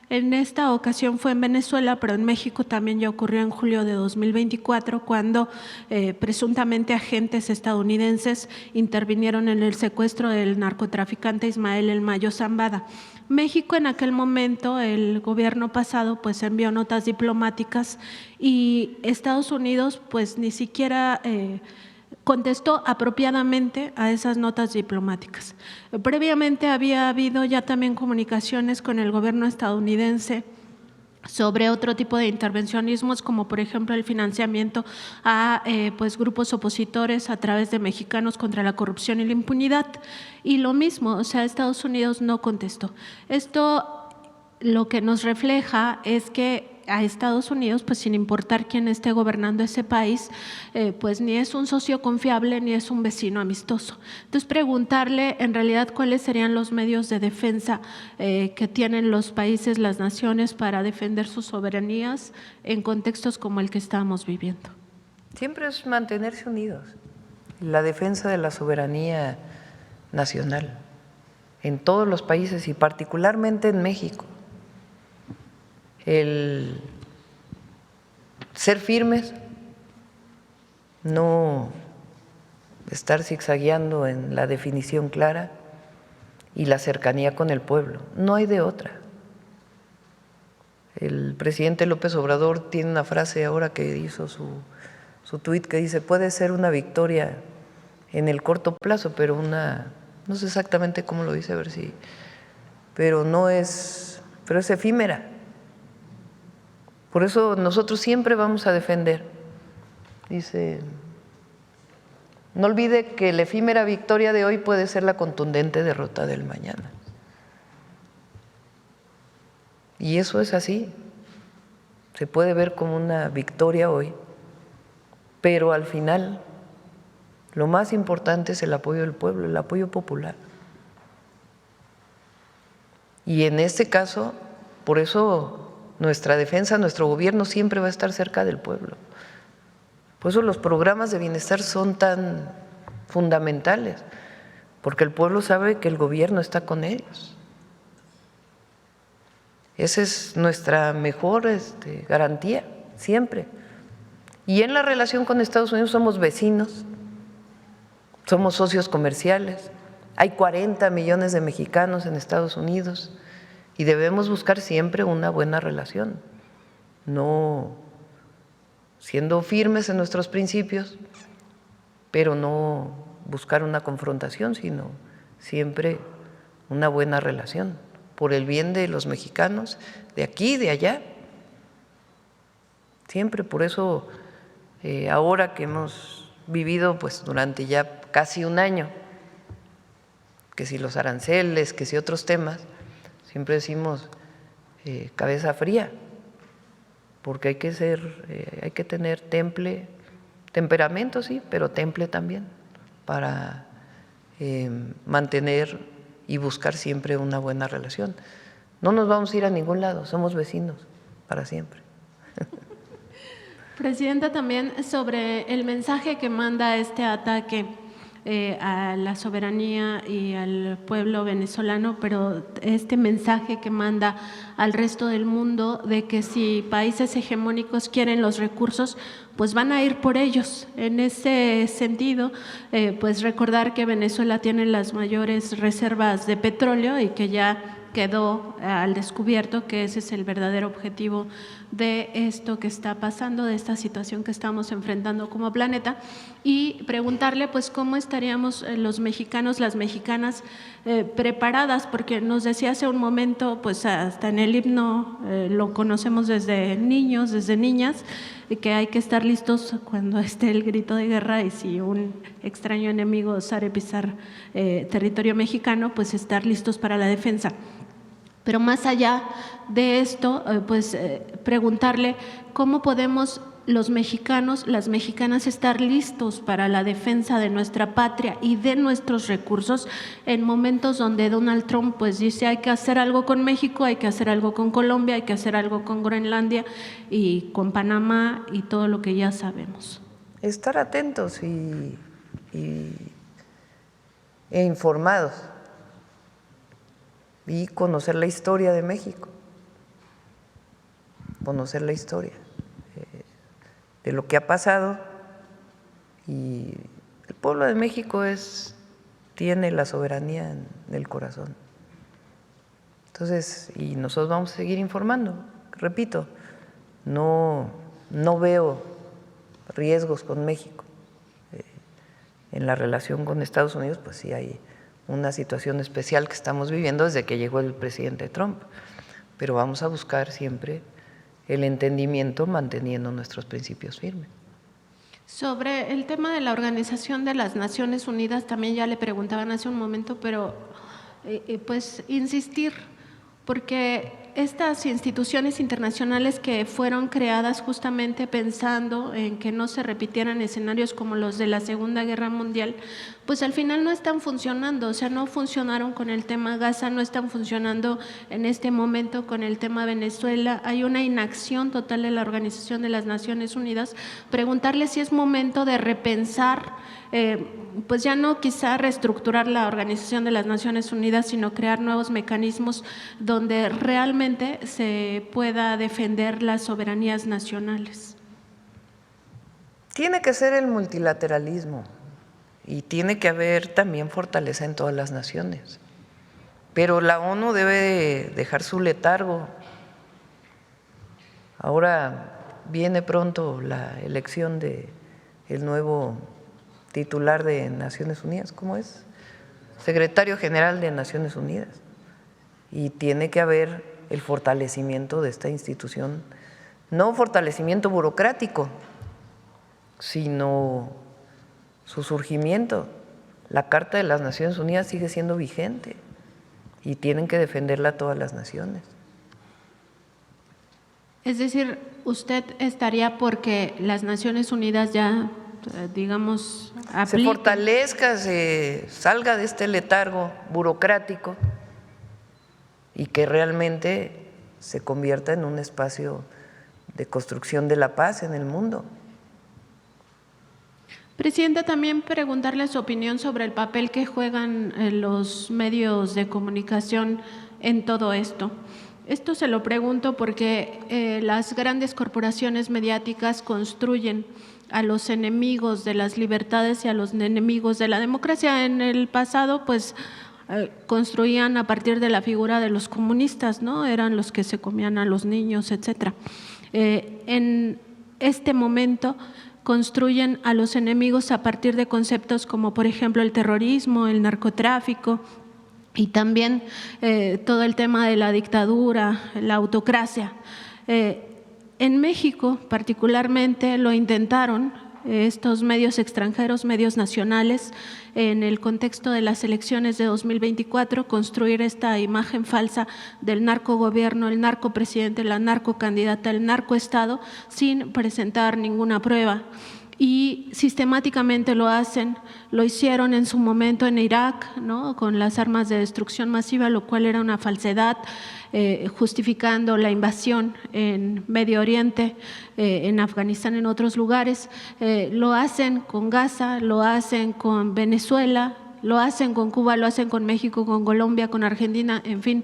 En esta ocasión fue en Venezuela, pero en México también ya ocurrió en julio de 2024, cuando presuntamente agentes estadounidenses intervinieron en el secuestro del narcotraficante Ismael El Mayo Zambada. México en aquel momento, el gobierno pasado, pues envió notas diplomáticas y Estados Unidos pues ni siquiera contestó apropiadamente a esas notas diplomáticas. Previamente había habido ya también comunicaciones con el gobierno estadounidense sobre otro tipo de intervencionismos, como por ejemplo el financiamiento a pues grupos opositores a través de Mexicanos contra la Corrupción y la Impunidad. Y lo mismo, o sea, Estados Unidos no contestó. Esto lo que nos refleja es que a Estados Unidos, pues sin importar quién esté gobernando ese país, pues ni es un socio confiable ni es un vecino amistoso. Entonces, preguntarle en realidad cuáles serían los medios de defensa que tienen los países, las naciones, para defender sus soberanías en contextos como el que estamos viviendo. Siempre es mantenerse unidos. La defensa de la soberanía nacional en todos los países y particularmente en México. El ser firmes, no estar zigzagueando en la definición clara y la cercanía con el pueblo. No hay de otra. El presidente López Obrador tiene una frase ahora que hizo su tuit que dice, puede ser una victoria en el corto plazo, pero no sé exactamente cómo lo dice, a ver si, pero es efímera. Por eso nosotros siempre vamos a defender. Dice, no olvide que la efímera victoria de hoy puede ser la contundente derrota del mañana. Y eso es así. Se puede ver como una victoria hoy, pero al final lo más importante es el apoyo del pueblo, el apoyo popular. Y en este caso, por eso nuestra defensa, nuestro gobierno siempre va a estar cerca del pueblo. Por eso los programas de bienestar son tan fundamentales, porque el pueblo sabe que el gobierno está con ellos. Esa es nuestra mejor garantía, siempre. Y en la relación con Estados Unidos somos vecinos, somos socios comerciales, hay 40 millones de mexicanos en Estados Unidos. Y debemos buscar siempre una buena relación, no siendo firmes en nuestros principios, pero no buscar una confrontación, sino siempre una buena relación, por el bien de los mexicanos, de aquí y de allá. Siempre, por eso, ahora que hemos vivido pues durante ya casi un año, que si los aranceles, que si otros temas, siempre decimos cabeza fría, porque hay que tener temperamento, sí, pero temple también, para mantener y buscar siempre una buena relación. No nos vamos a ir a ningún lado, somos vecinos para siempre. Presidenta, también sobre el mensaje que manda este ataque a la soberanía y al pueblo venezolano, pero este mensaje que manda al resto del mundo de que si países hegemónicos quieren los recursos, pues van a ir por ellos. En ese sentido, pues recordar que Venezuela tiene las mayores reservas de petróleo y que ya quedó al descubierto que ese es el verdadero objetivo de esto que está pasando, de esta situación que estamos enfrentando como planeta, y preguntarle pues cómo estaríamos los mexicanos, las mexicanas preparadas, porque nos decía hace un momento, pues hasta en el himno lo conocemos desde niños, desde niñas, que hay que estar listos cuando esté el grito de guerra y si un extraño enemigo osare pisar territorio mexicano, pues estar listos para la defensa. Pero más allá de esto, pues preguntarle cómo podemos los mexicanos, las mexicanas estar listos para la defensa de nuestra patria y de nuestros recursos en momentos donde Donald Trump pues dice hay que hacer algo con México, hay que hacer algo con Colombia, hay que hacer algo con Groenlandia y con Panamá y todo lo que ya sabemos. Estar atentos e informados y conocer la historia de México, conocer la historia de lo que ha pasado, y el pueblo de México tiene la soberanía en el corazón. Entonces, y nosotros vamos a seguir informando. Repito, no veo riesgos con México. En la relación con Estados Unidos, pues sí hay una situación especial que estamos viviendo desde que llegó el presidente Trump, pero vamos a buscar siempre el entendimiento manteniendo nuestros principios firmes. Sobre el tema de la Organización de las Naciones Unidas, también ya le preguntaban hace un momento, pero pues insistir, porque estas instituciones internacionales que fueron creadas justamente pensando en que no se repitieran escenarios como los de la Segunda Guerra Mundial, pues al final no están funcionando, o sea, no funcionaron con el tema Gaza, no están funcionando en este momento con el tema Venezuela, hay una inacción total de la Organización de las Naciones Unidas. Preguntarle si es momento de repensar, pues ya no quizá reestructurar la Organización de las Naciones Unidas, sino crear nuevos mecanismos donde realmente se pueda defender las soberanías nacionales. Tiene que ser el multilateralismo y tiene que haber también fortaleza en todas las naciones, pero la ONU debe dejar su letargo. Ahora viene pronto la elección del nuevo titular de Naciones Unidas, ¿cómo es? Secretario General de Naciones Unidas. Y tiene que haber el fortalecimiento de esta institución, no fortalecimiento burocrático, sino su surgimiento. La Carta de las Naciones Unidas sigue siendo vigente y tienen que defenderla todas las naciones. Es decir, usted estaría porque las Naciones Unidas ya, digamos, apliquen. Se fortalezca, se salga de este letargo burocrático y que realmente se convierta en un espacio de construcción de la paz en el mundo. Presidenta, también preguntarle su opinión sobre el papel que juegan los medios de comunicación en todo esto. Esto se lo pregunto porque las grandes corporaciones mediáticas construyen a los enemigos de las libertades y a los enemigos de la democracia. En el pasado, pues, construían a partir de la figura de los comunistas, ¿no? Eran los que se comían a los niños, etcétera. En este momento construyen a los enemigos a partir de conceptos como, por ejemplo, el terrorismo, el narcotráfico, y también todo el tema de la dictadura, la autocracia. En México particularmente lo intentaron estos medios extranjeros, medios nacionales, en el contexto de las elecciones de 2024, construir esta imagen falsa del narcogobierno, el narcopresidente, la narcocandidata, el narcoestado, sin presentar ninguna prueba. Y sistemáticamente lo hacen, lo hicieron en su momento en Irak, ¿no?, con las armas de destrucción masiva, lo cual era una falsedad, justificando la invasión en Medio Oriente, en Afganistán, en otros lugares. Lo hacen con Gaza, lo hacen con Venezuela, lo hacen con Cuba, lo hacen con México, con Colombia, con Argentina, en fin.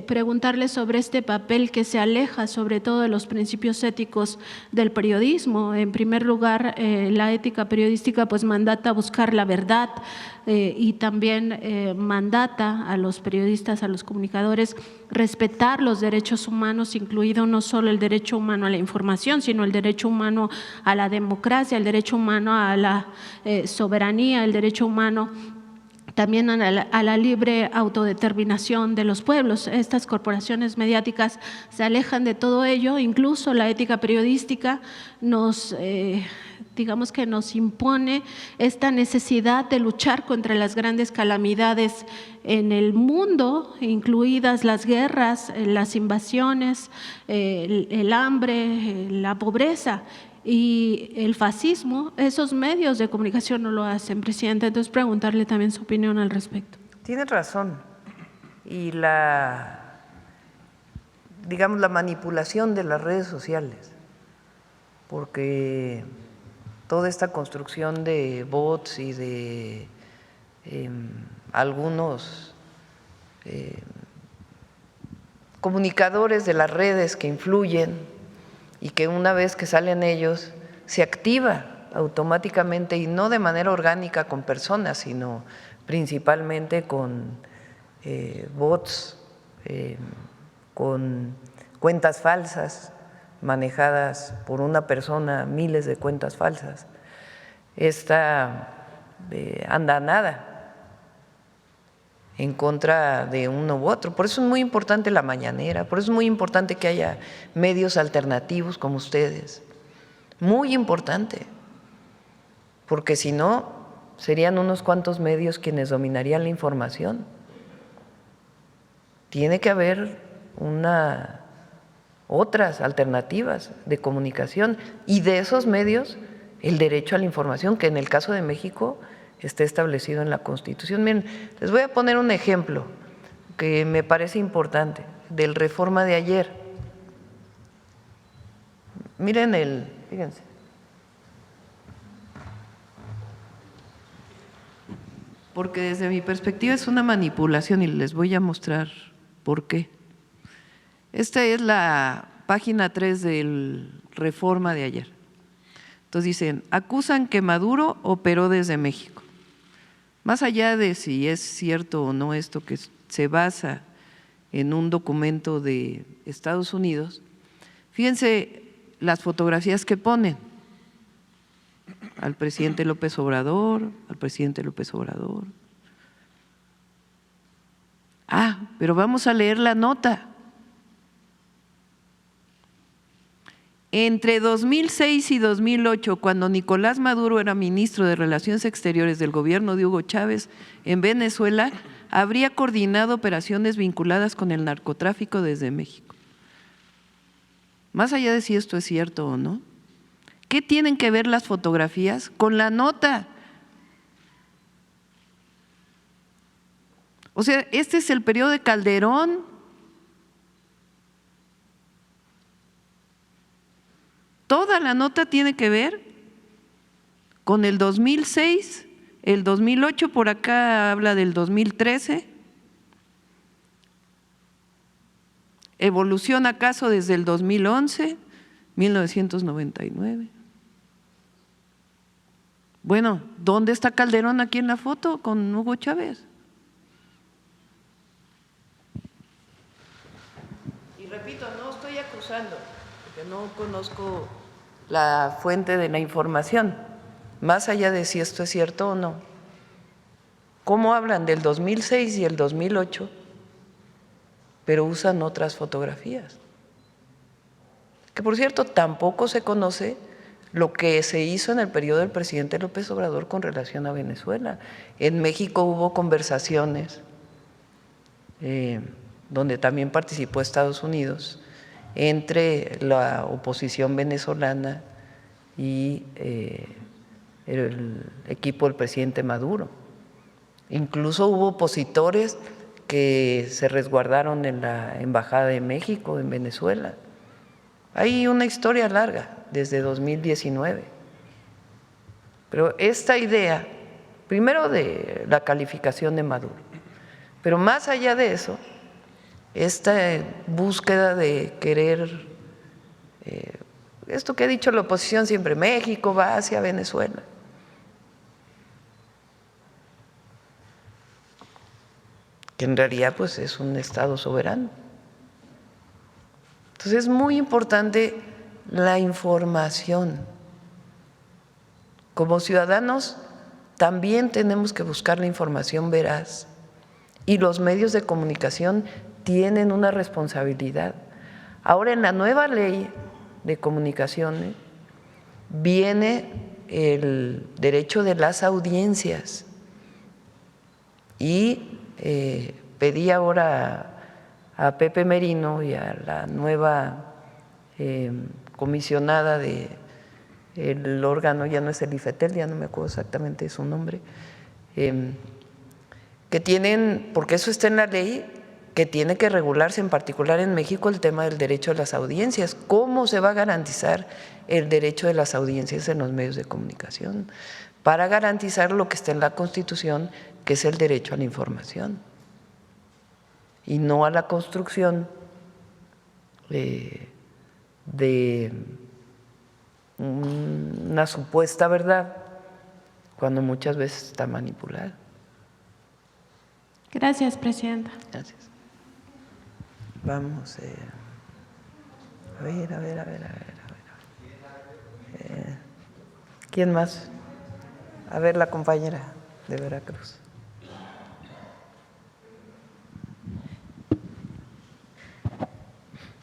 Preguntarle sobre este papel que se aleja sobre todo de los principios éticos del periodismo. En primer lugar, la ética periodística pues mandata a buscar la verdad y también mandata a los periodistas, a los comunicadores, respetar los derechos humanos, incluido no solo el derecho humano a la información, sino el derecho humano a la democracia, el derecho humano a la soberanía, el derecho humano también a la libre autodeterminación de los pueblos. Estas corporaciones mediáticas se alejan de todo ello, incluso la ética periodística digamos que nos impone esta necesidad de luchar contra las grandes calamidades en el mundo, incluidas las guerras, las invasiones, el hambre, la pobreza. Y el fascismo, esos medios de comunicación no lo hacen, presidenta. Entonces, preguntarle también su opinión al respecto. Tiene razón. Y digamos, la manipulación de las redes sociales, porque toda esta construcción de bots y de algunos comunicadores de las redes que influyen y que una vez que salen ellos se activa automáticamente y no de manera orgánica con personas, sino principalmente con bots, con cuentas falsas manejadas por una persona, miles de cuentas falsas. Esta andanada en contra de uno u otro. Por eso es muy importante la mañanera, por eso es muy importante que haya medios alternativos como ustedes. Muy importante, porque si no, serían unos cuantos medios quienes dominarían la información. Tiene que haber otras alternativas de comunicación y de esos medios el derecho a la información, que en el caso de México está establecido en la Constitución. Miren, les voy a poner un ejemplo que me parece importante, del Reforma de ayer. Miren fíjense. Porque desde mi perspectiva es una manipulación y les voy a mostrar por qué. Esta es la página 3 del Reforma de ayer. Entonces dicen, acusan que Maduro operó desde México. Más allá de si es cierto o no esto, que se basa en un documento de Estados Unidos, fíjense las fotografías que ponen al presidente López Obrador, pero vamos a leer la nota. Entre 2006 y 2008, cuando Nicolás Maduro era ministro de Relaciones Exteriores del gobierno de Hugo Chávez en Venezuela, habría coordinado operaciones vinculadas con el narcotráfico desde México. Más allá de si esto es cierto o no, ¿qué tienen que ver las fotografías con la nota? O sea, este es el periodo de Calderón. Toda la nota tiene que ver con el 2006, el 2008, por acá habla del 2013. ¿Evolución acaso desde el 2011, 1999? Bueno, ¿dónde está Calderón aquí en la foto con Hugo Chávez? Y repito, no estoy acusando, porque no conozco la fuente de la información, más allá de si esto es cierto o no. cómo hablan del 2006 y el 2008, pero usan otras fotografías. Que por cierto, tampoco se conoce lo que se hizo en el periodo del presidente López Obrador con relación a Venezuela. En México hubo conversaciones donde también participó Estados Unidos entre la oposición venezolana y el equipo del presidente Maduro. Incluso hubo opositores que se resguardaron en la Embajada de México en Venezuela. Hay una historia larga desde 2019. Pero esta idea, primero de la calificación de Maduro, pero más allá de eso, esta búsqueda de querer, esto que ha dicho la oposición siempre, México va hacia Venezuela. Que en realidad pues es un Estado soberano. Entonces es muy importante la información. Como ciudadanos también tenemos que buscar la información veraz y los medios de comunicación tienen una responsabilidad. Ahora en la nueva ley de comunicaciones viene el derecho de las audiencias y pedí ahora a Pepe Merino y a la nueva comisionada del órgano, ya no es el IFETEL, ya no me acuerdo exactamente su nombre, que tienen, porque eso está en la ley, que tiene que regularse en particular en México el tema del derecho a las audiencias. ¿Cómo se va a garantizar el derecho de las audiencias en los medios de comunicación? Para garantizar lo que está en la Constitución, que es el derecho a la información y no a la construcción de una supuesta verdad cuando muchas veces está manipulada. Gracias, presidenta. Gracias. Vamos a ver. ¿Quién más? A ver, la compañera de Veracruz.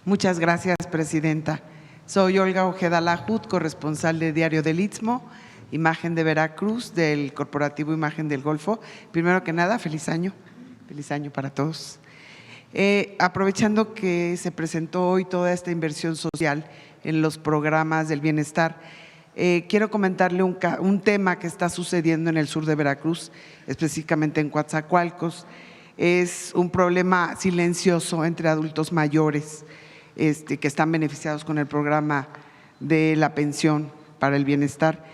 Muchas gracias, presidenta. Soy Olga Ojeda Lajut, corresponsal de Diario del Istmo, Imagen de Veracruz, del Corporativo Imagen del Golfo. Primero que nada, feliz año para todos. Aprovechando que se presentó hoy toda esta inversión social en los programas del bienestar, quiero comentarle un tema que está sucediendo en el sur de Veracruz, específicamente en Coatzacoalcos. Es un problema silencioso entre adultos mayores que están beneficiados con el programa de la pensión para el bienestar.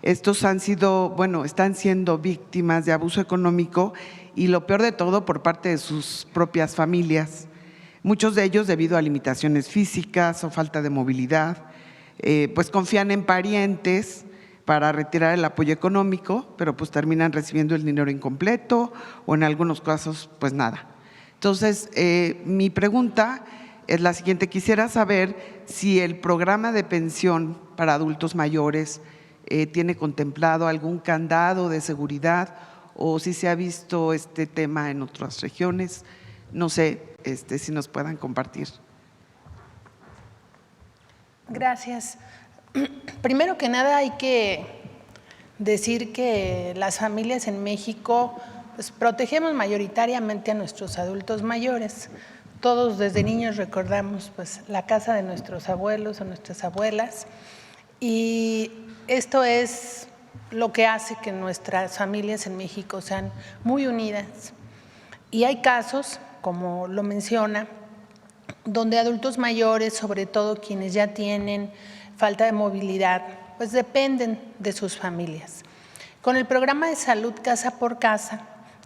Estos están siendo víctimas de abuso económico y lo peor de todo por parte de sus propias familias. Muchos de ellos debido a limitaciones físicas o falta de movilidad, pues confían en parientes para retirar el apoyo económico, pero pues terminan recibiendo el dinero incompleto o en algunos casos pues nada. Entonces, mi pregunta es la siguiente: quisiera saber si el programa de pensión para adultos mayores tiene contemplado algún candado de seguridad o si se ha visto este tema en otras regiones. No sé si nos puedan compartir. Gracias. Primero que nada hay que decir que las familias en México pues, protegemos mayoritariamente a nuestros adultos mayores. Todos desde niños recordamos pues, la casa de nuestros abuelos o nuestras abuelas y esto es lo que hace que nuestras familias en México sean muy unidas. Y hay casos, como lo menciona, donde adultos mayores, sobre todo quienes ya tienen falta de movilidad, pues dependen de sus familias. Con el programa de salud Casa por Casa,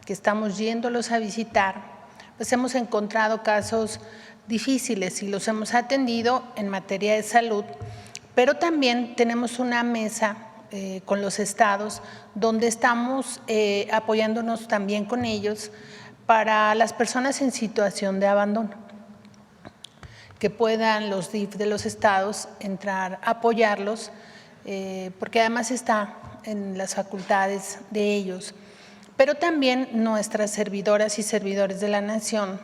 que estamos yéndolos a visitar, pues hemos encontrado casos difíciles y los hemos atendido en materia de salud, pero también tenemos una mesa con los estados donde estamos apoyándonos también con ellos para las personas en situación de abandono, que puedan los DIF de los estados entrar a apoyarlos, porque además está en las facultades de ellos, pero también nuestras servidoras y servidores de la nación,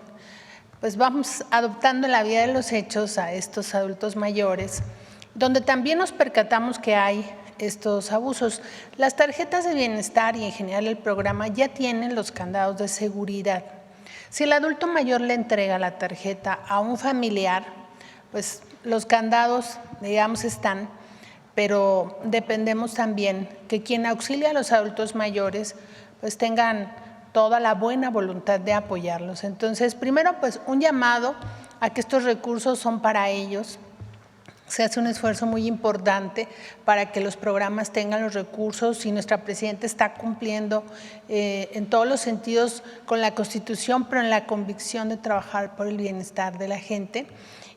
pues vamos adoptando en la vida de los hechos a estos adultos mayores, donde también nos percatamos que hay estos abusos. Las tarjetas de bienestar y en general el programa ya tienen los candados de seguridad. Si el adulto mayor le entrega la tarjeta a un familiar, pues los candados, digamos, están, pero dependemos también que quien auxilia a los adultos mayores pues tengan toda la buena voluntad de apoyarlos. Entonces, primero, pues un llamado a que estos recursos son para ellos. Se hace un esfuerzo muy importante para que los programas tengan los recursos y nuestra presidenta está cumpliendo en todos los sentidos con la Constitución, pero en la convicción de trabajar por el bienestar de la gente.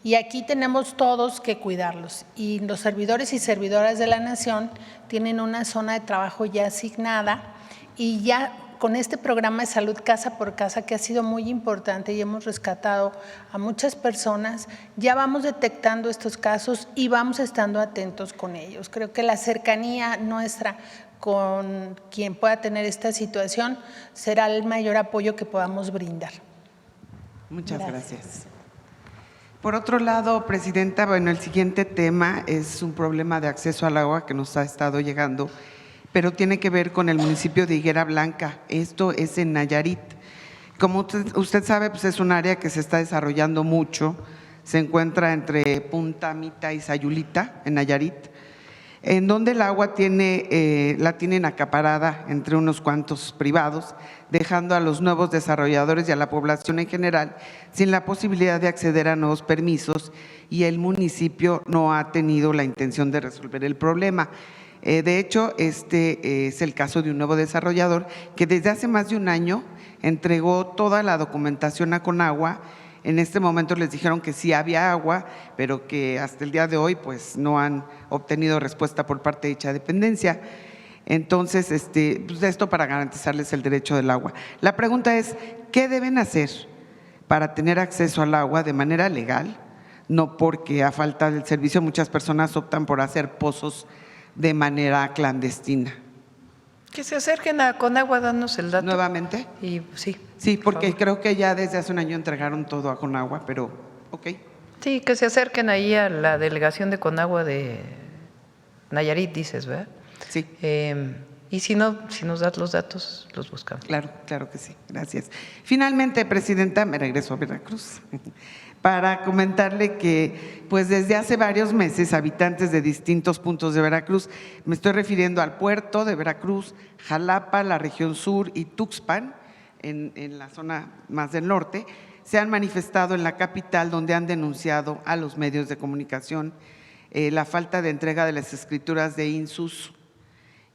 Y aquí tenemos todos que cuidarlos. Y los servidores y servidoras de la nación tienen una zona de trabajo ya asignada y ya con este programa de salud casa por casa, que ha sido muy importante y hemos rescatado a muchas personas, ya vamos detectando estos casos y vamos estando atentos con ellos. Creo que la cercanía nuestra con quien pueda tener esta situación será el mayor apoyo que podamos brindar. Muchas gracias. Por otro lado, presidenta, bueno, el siguiente tema es un problema de acceso al agua que nos ha estado llegando, pero tiene que ver con el municipio de Higuera Blanca. Esto es en Nayarit. Como usted sabe, pues es un área que se está desarrollando mucho. Se encuentra entre Punta Mita y Sayulita, en Nayarit, en donde el agua la tienen acaparada entre unos cuantos privados, dejando a los nuevos desarrolladores y a la población en general sin la posibilidad de acceder a nuevos permisos, y el municipio no ha tenido la intención de resolver el problema. De hecho, este es el caso de un nuevo desarrollador que desde hace más de un año entregó toda la documentación a Conagua. En este momento les dijeron que sí había agua, pero que hasta el día de hoy pues no han obtenido respuesta por parte de dicha dependencia. Entonces, pues esto para garantizarles el derecho del agua. La pregunta es, ¿qué deben hacer para tener acceso al agua de manera legal? No porque a falta del servicio muchas personas optan por hacer pozos de manera clandestina. Que se acerquen a Conagua, danos el dato. ¿Nuevamente? Y sí. Sí, porque creo que ya desde hace un año entregaron todo a Conagua, pero ok. Sí, que se acerquen ahí a la delegación de Conagua de Nayarit, dices, ¿verdad? Sí. Y si no, si nos das los datos, los buscamos. Claro, claro que sí. Gracias. Finalmente, presidenta, me regreso a Veracruz para comentarle que pues desde hace varios meses habitantes de distintos puntos de Veracruz, me estoy refiriendo al puerto de Veracruz, Jalapa, la región sur y Tuxpan, en la zona más del norte, se han manifestado en la capital, donde han denunciado a los medios de comunicación la falta de entrega de las escrituras de INSUS.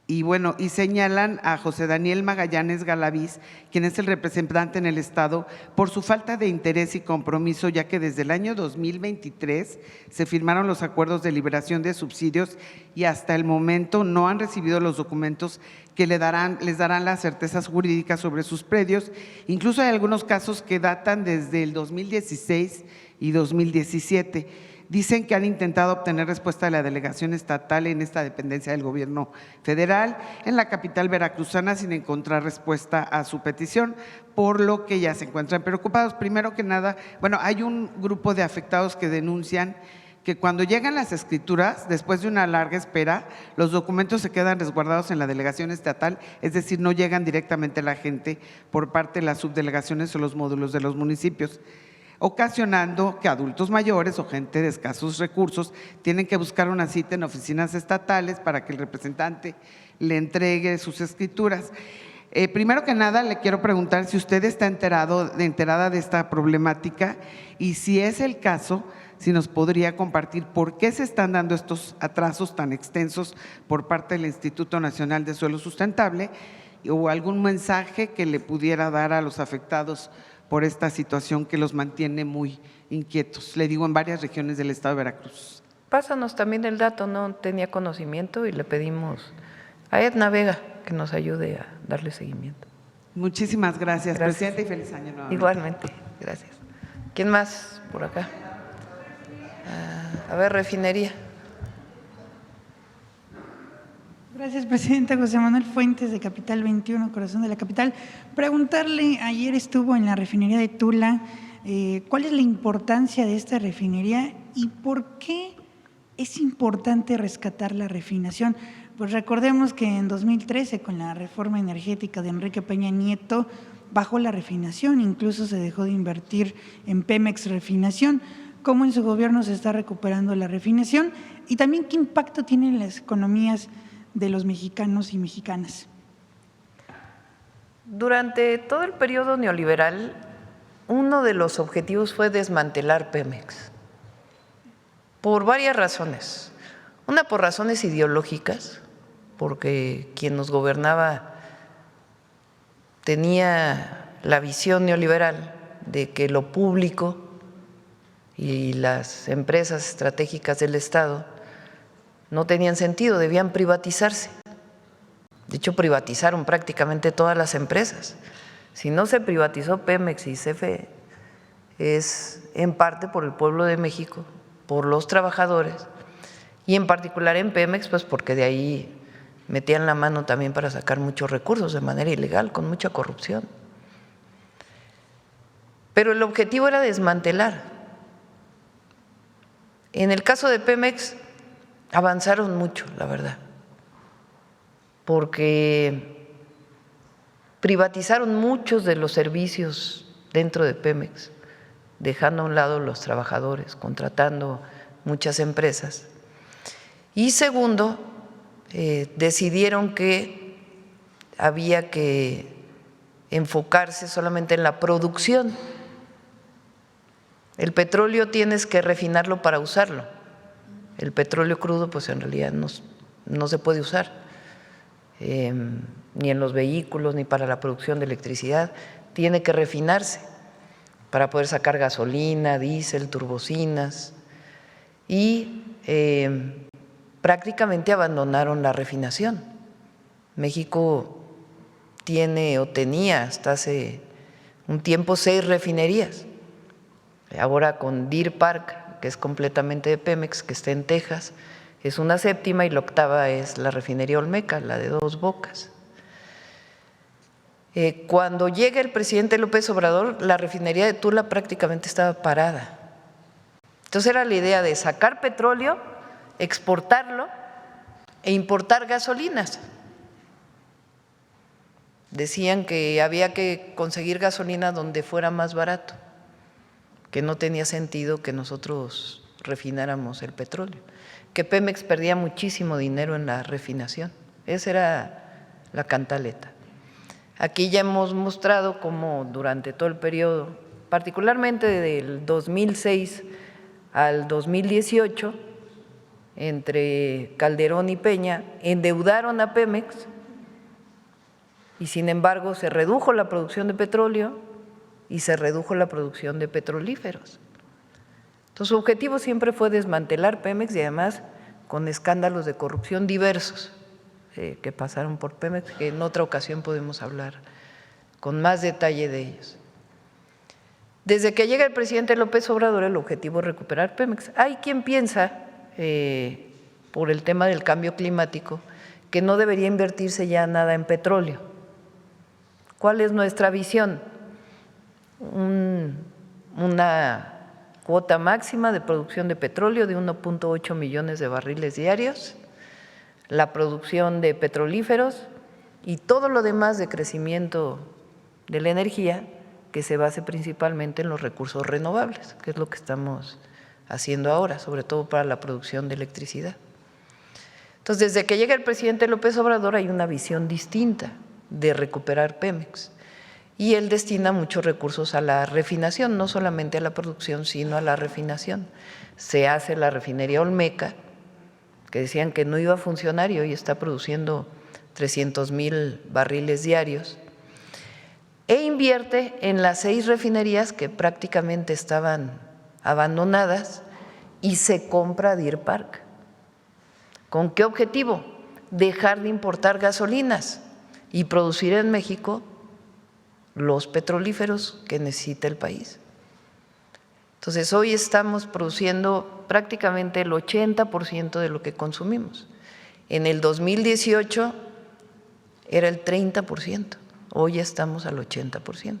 Y bueno, y señalan a José Daniel Magallanes Galaviz, quien es el representante en el Estado, por su falta de interés y compromiso, ya que desde el año 2023 se firmaron los acuerdos de liberación de subsidios y hasta el momento no han recibido los documentos que les darán las certezas jurídicas sobre sus predios. Incluso hay algunos casos que datan desde el 2016 y 2017. Dicen que han intentado obtener respuesta de la delegación estatal en esta dependencia del gobierno federal en la capital veracruzana sin encontrar respuesta a su petición, por lo que ya se encuentran preocupados. Primero que nada, bueno, hay un grupo de afectados que denuncian que cuando llegan las escrituras, después de una larga espera, los documentos se quedan resguardados en la delegación estatal, es decir, no llegan directamente a la gente por parte de las subdelegaciones o los módulos de los municipios, ocasionando que adultos mayores o gente de escasos recursos tienen que buscar una cita en oficinas estatales para que el representante le entregue sus escrituras. Primero que nada, le quiero preguntar si usted está enterada de esta problemática y si es el caso, si nos podría compartir por qué se están dando estos atrasos tan extensos por parte del Instituto Nacional de Suelo Sustentable o algún mensaje que le pudiera dar a los afectados por esta situación que los mantiene muy inquietos, le digo, en varias regiones del estado de Veracruz. Pásanos también el dato, no tenía conocimiento y le pedimos a Edna Vega que nos ayude a darle seguimiento. Muchísimas gracias, presidenta, y feliz año nuevamente. Igualmente, gracias. ¿Quién más por acá? A ver, refinería. Gracias, presidenta. José Manuel Fuentes, de Capital 21, Corazón de la Capital. Preguntarle, ayer estuvo en la refinería de Tula, ¿cuál es la importancia de esta refinería y por qué es importante rescatar la refinación? Pues recordemos que en 2013, con la reforma energética de Enrique Peña Nieto, bajó la refinación, incluso se dejó de invertir en Pemex Refinación. ¿Cómo en su gobierno se está recuperando la refinación? Y también, ¿qué impacto tienen las economías de los mexicanos y mexicanas? Durante todo el periodo neoliberal, uno de los objetivos fue desmantelar Pemex, por varias razones. Una, por razones ideológicas, porque quien nos gobernaba tenía la visión neoliberal de que lo público y las empresas estratégicas del Estado no tenían sentido, debían privatizarse. De hecho, privatizaron prácticamente todas las empresas. Si no se privatizó Pemex y CFE, es en parte por el pueblo de México, por los trabajadores, y en particular en Pemex, pues porque de ahí metían la mano también para sacar muchos recursos de manera ilegal, con mucha corrupción. Pero el objetivo era desmantelar. En el caso de Pemex avanzaron mucho, la verdad, porque privatizaron muchos de los servicios dentro de Pemex, dejando a un lado los trabajadores, contratando muchas empresas. Y segundo, decidieron que había que enfocarse solamente en la producción. El petróleo tienes que refinarlo para usarlo. El petróleo crudo, pues en realidad no se puede usar, ni en los vehículos, ni para la producción de electricidad. Tiene que refinarse para poder sacar gasolina, diésel, turbocinas. Y prácticamente abandonaron la refinación. México tiene o tenía hasta hace un tiempo 6 refinerías. Ahora con Deer Park, que es completamente de Pemex, que está en Texas, es una 7ª, y la 8ª es la refinería Olmeca, la de Dos Bocas. Cuando llega el presidente López Obrador, la refinería de Tula prácticamente estaba parada. Entonces era la idea de sacar petróleo, exportarlo e importar gasolinas. Decían que había que conseguir gasolina donde fuera más barato, que no tenía sentido que nosotros refináramos el petróleo, que Pemex perdía muchísimo dinero en la refinación. Esa era la cantaleta. Aquí ya hemos mostrado cómo durante todo el periodo, particularmente del 2006 al 2018, entre Calderón y Peña, endeudaron a Pemex y sin embargo se redujo la producción de petróleo y se redujo la producción de petrolíferos. Entonces, su objetivo siempre fue desmantelar Pemex, y además con escándalos de corrupción diversos que pasaron por Pemex, que en otra ocasión podemos hablar con más detalle de ellos. Desde que llega el presidente López Obrador, el objetivo es recuperar Pemex. Hay quien piensa, por el tema del cambio climático, que no debería invertirse ya nada en petróleo. ¿Cuál es nuestra visión? Una cuota máxima de producción de petróleo de 1.8 millones de barriles diarios, la producción de petrolíferos y todo lo demás de crecimiento de la energía que se base principalmente en los recursos renovables, que es lo que estamos haciendo ahora, sobre todo para la producción de electricidad. Entonces, desde que llega el presidente López Obrador hay una visión distinta de recuperar Pemex, y él destina muchos recursos a la refinación, no solamente a la producción, sino a la refinación. Se hace la refinería Olmeca, que decían que no iba a funcionar y hoy está produciendo 300,000 barriles diarios, e invierte en las 6 refinerías que prácticamente estaban abandonadas y se compra Deer Park. ¿Con qué objetivo? Dejar de importar gasolinas y producir en México los petrolíferos que necesita el país. Entonces, hoy estamos produciendo prácticamente el 80% de lo que consumimos. En el 2018 era el 30%, hoy ya estamos al 80%.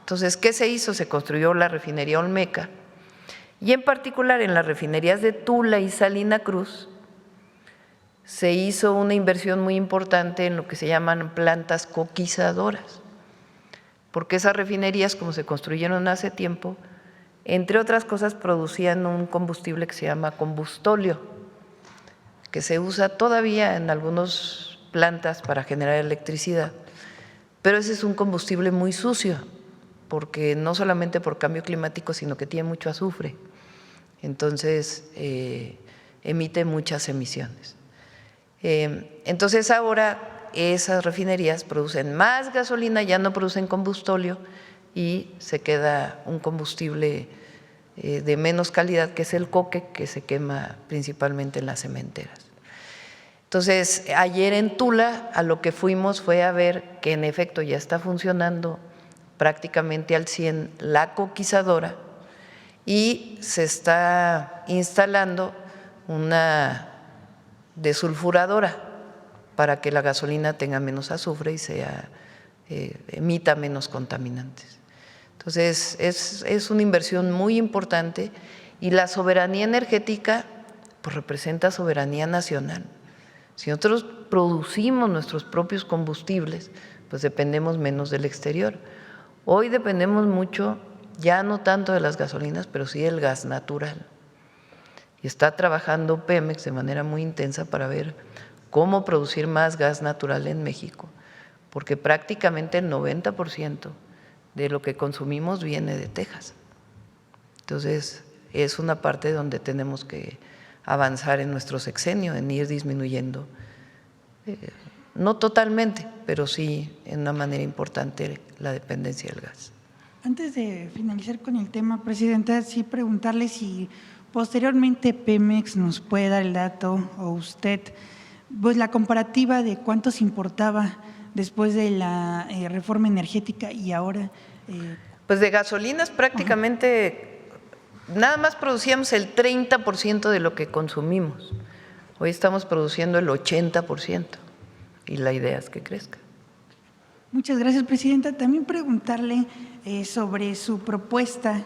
Entonces, ¿qué se hizo? Se construyó la refinería Olmeca y en particular en las refinerías de Tula y Salina Cruz se hizo una inversión muy importante en lo que se llaman plantas coquizadoras, porque esas refinerías, como se construyeron hace tiempo, entre otras cosas producían un combustible que se llama combustóleo, que se usa todavía en algunas plantas para generar electricidad, pero ese es un combustible muy sucio, porque no solamente por cambio climático, sino que tiene mucho azufre, entonces emite muchas emisiones. Entonces ahora esas refinerías producen más gasolina, ya no producen combustóleo y se queda un combustible de menos calidad, que es el coque, que se quema principalmente en las cementeras. Entonces, ayer en Tula a lo que fuimos fue a ver que en efecto ya está funcionando prácticamente al 100 la coquizadora y se está instalando una desulfuradora para que la gasolina tenga menos azufre y emita menos contaminantes. Entonces, es una inversión muy importante y la soberanía energética pues representa soberanía nacional. Si nosotros producimos nuestros propios combustibles, pues dependemos menos del exterior. Hoy dependemos mucho, ya no tanto de las gasolinas, pero sí del gas natural. Y está trabajando Pemex de manera muy intensa para ver cómo producir más gas natural en México, porque prácticamente el 90% de lo que consumimos viene de Texas. Entonces, es una parte donde tenemos que avanzar en nuestro sexenio, en ir disminuyendo, no totalmente, pero sí en una manera importante la dependencia del gas. Antes de finalizar con el tema, Presidenta, sí preguntarle si posteriormente Pemex nos puede dar el dato, o usted, pues la comparativa de cuánto se importaba después de la reforma energética y ahora. Pues de gasolinas prácticamente nada más producíamos el 30% de lo que consumimos. Hoy estamos produciendo el 80% y la idea es que crezca. Muchas gracias, Presidenta. También preguntarle sobre su propuesta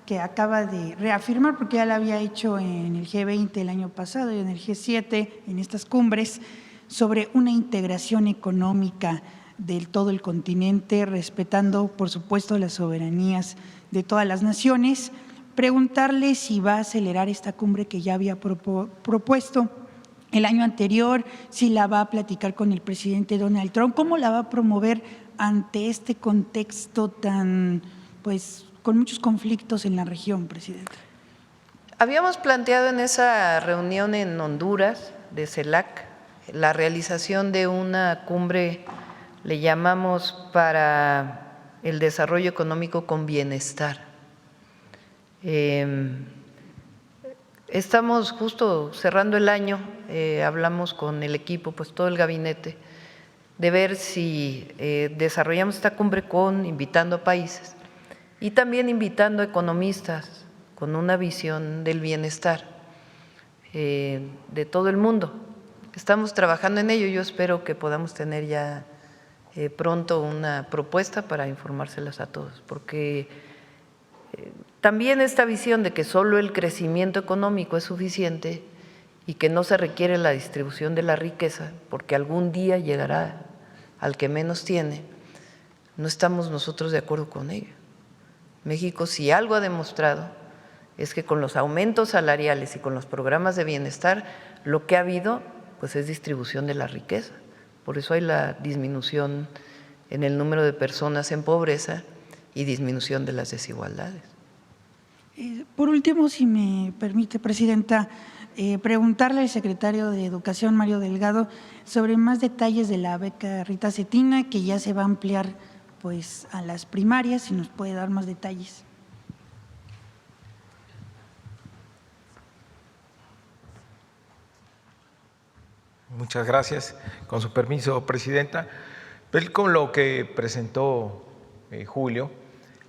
que acaba de reafirmar, porque ya la había hecho en el G20 el año pasado y en el G7, en estas cumbres, sobre una integración económica de todo el continente, respetando, por supuesto, las soberanías de todas las naciones. Preguntarle si va a acelerar esta cumbre que ya había propuesto el año anterior, si la va a platicar con el presidente Donald Trump, cómo la va a promover ante este contexto tan, pues, con muchos conflictos en la región, Presidenta. Habíamos planteado en esa reunión en Honduras de CELAC la realización de una cumbre, le llamamos, para el desarrollo económico con bienestar. Estamos justo cerrando el año, hablamos con el equipo, pues todo el gabinete, de ver si desarrollamos esta cumbre invitando a países y también invitando a economistas con una visión del bienestar de todo el mundo. Estamos trabajando en ello, yo espero que podamos tener ya pronto una propuesta para informárselas a todos, porque también esta visión de que solo el crecimiento económico es suficiente y que no se requiere la distribución de la riqueza, porque algún día llegará al que menos tiene, no estamos nosotros de acuerdo con ello. México, si algo ha demostrado, es que con los aumentos salariales y con los programas de bienestar, lo que ha habido pues es distribución de la riqueza. Por eso hay la disminución en el número de personas en pobreza y disminución de las desigualdades. Por último, si me permite, Presidenta, preguntarle al secretario de Educación, Mario Delgado, sobre más detalles de la beca Rita Cetina, que ya se va a ampliar pues a las primarias, si nos puede dar más detalles. Muchas gracias. Con su permiso, Presidenta. Con lo que presentó Julio,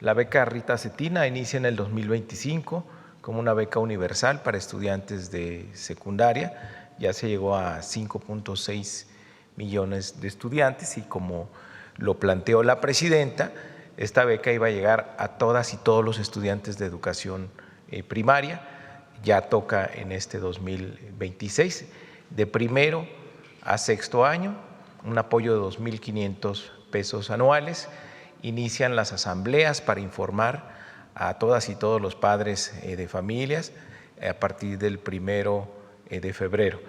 la beca Rita Cetina inicia en el 2025 como una beca universal para estudiantes de secundaria ya se llegó a 5.6 millones de estudiantes y como lo planteó la presidenta, esta beca iba a llegar a todas y todos los estudiantes de educación primaria. Ya toca en este 2026, de primero a sexto año, un apoyo de 2.500 pesos anuales. Inician las asambleas para informar a todas y todos los padres de familias a partir del 1 de febrero.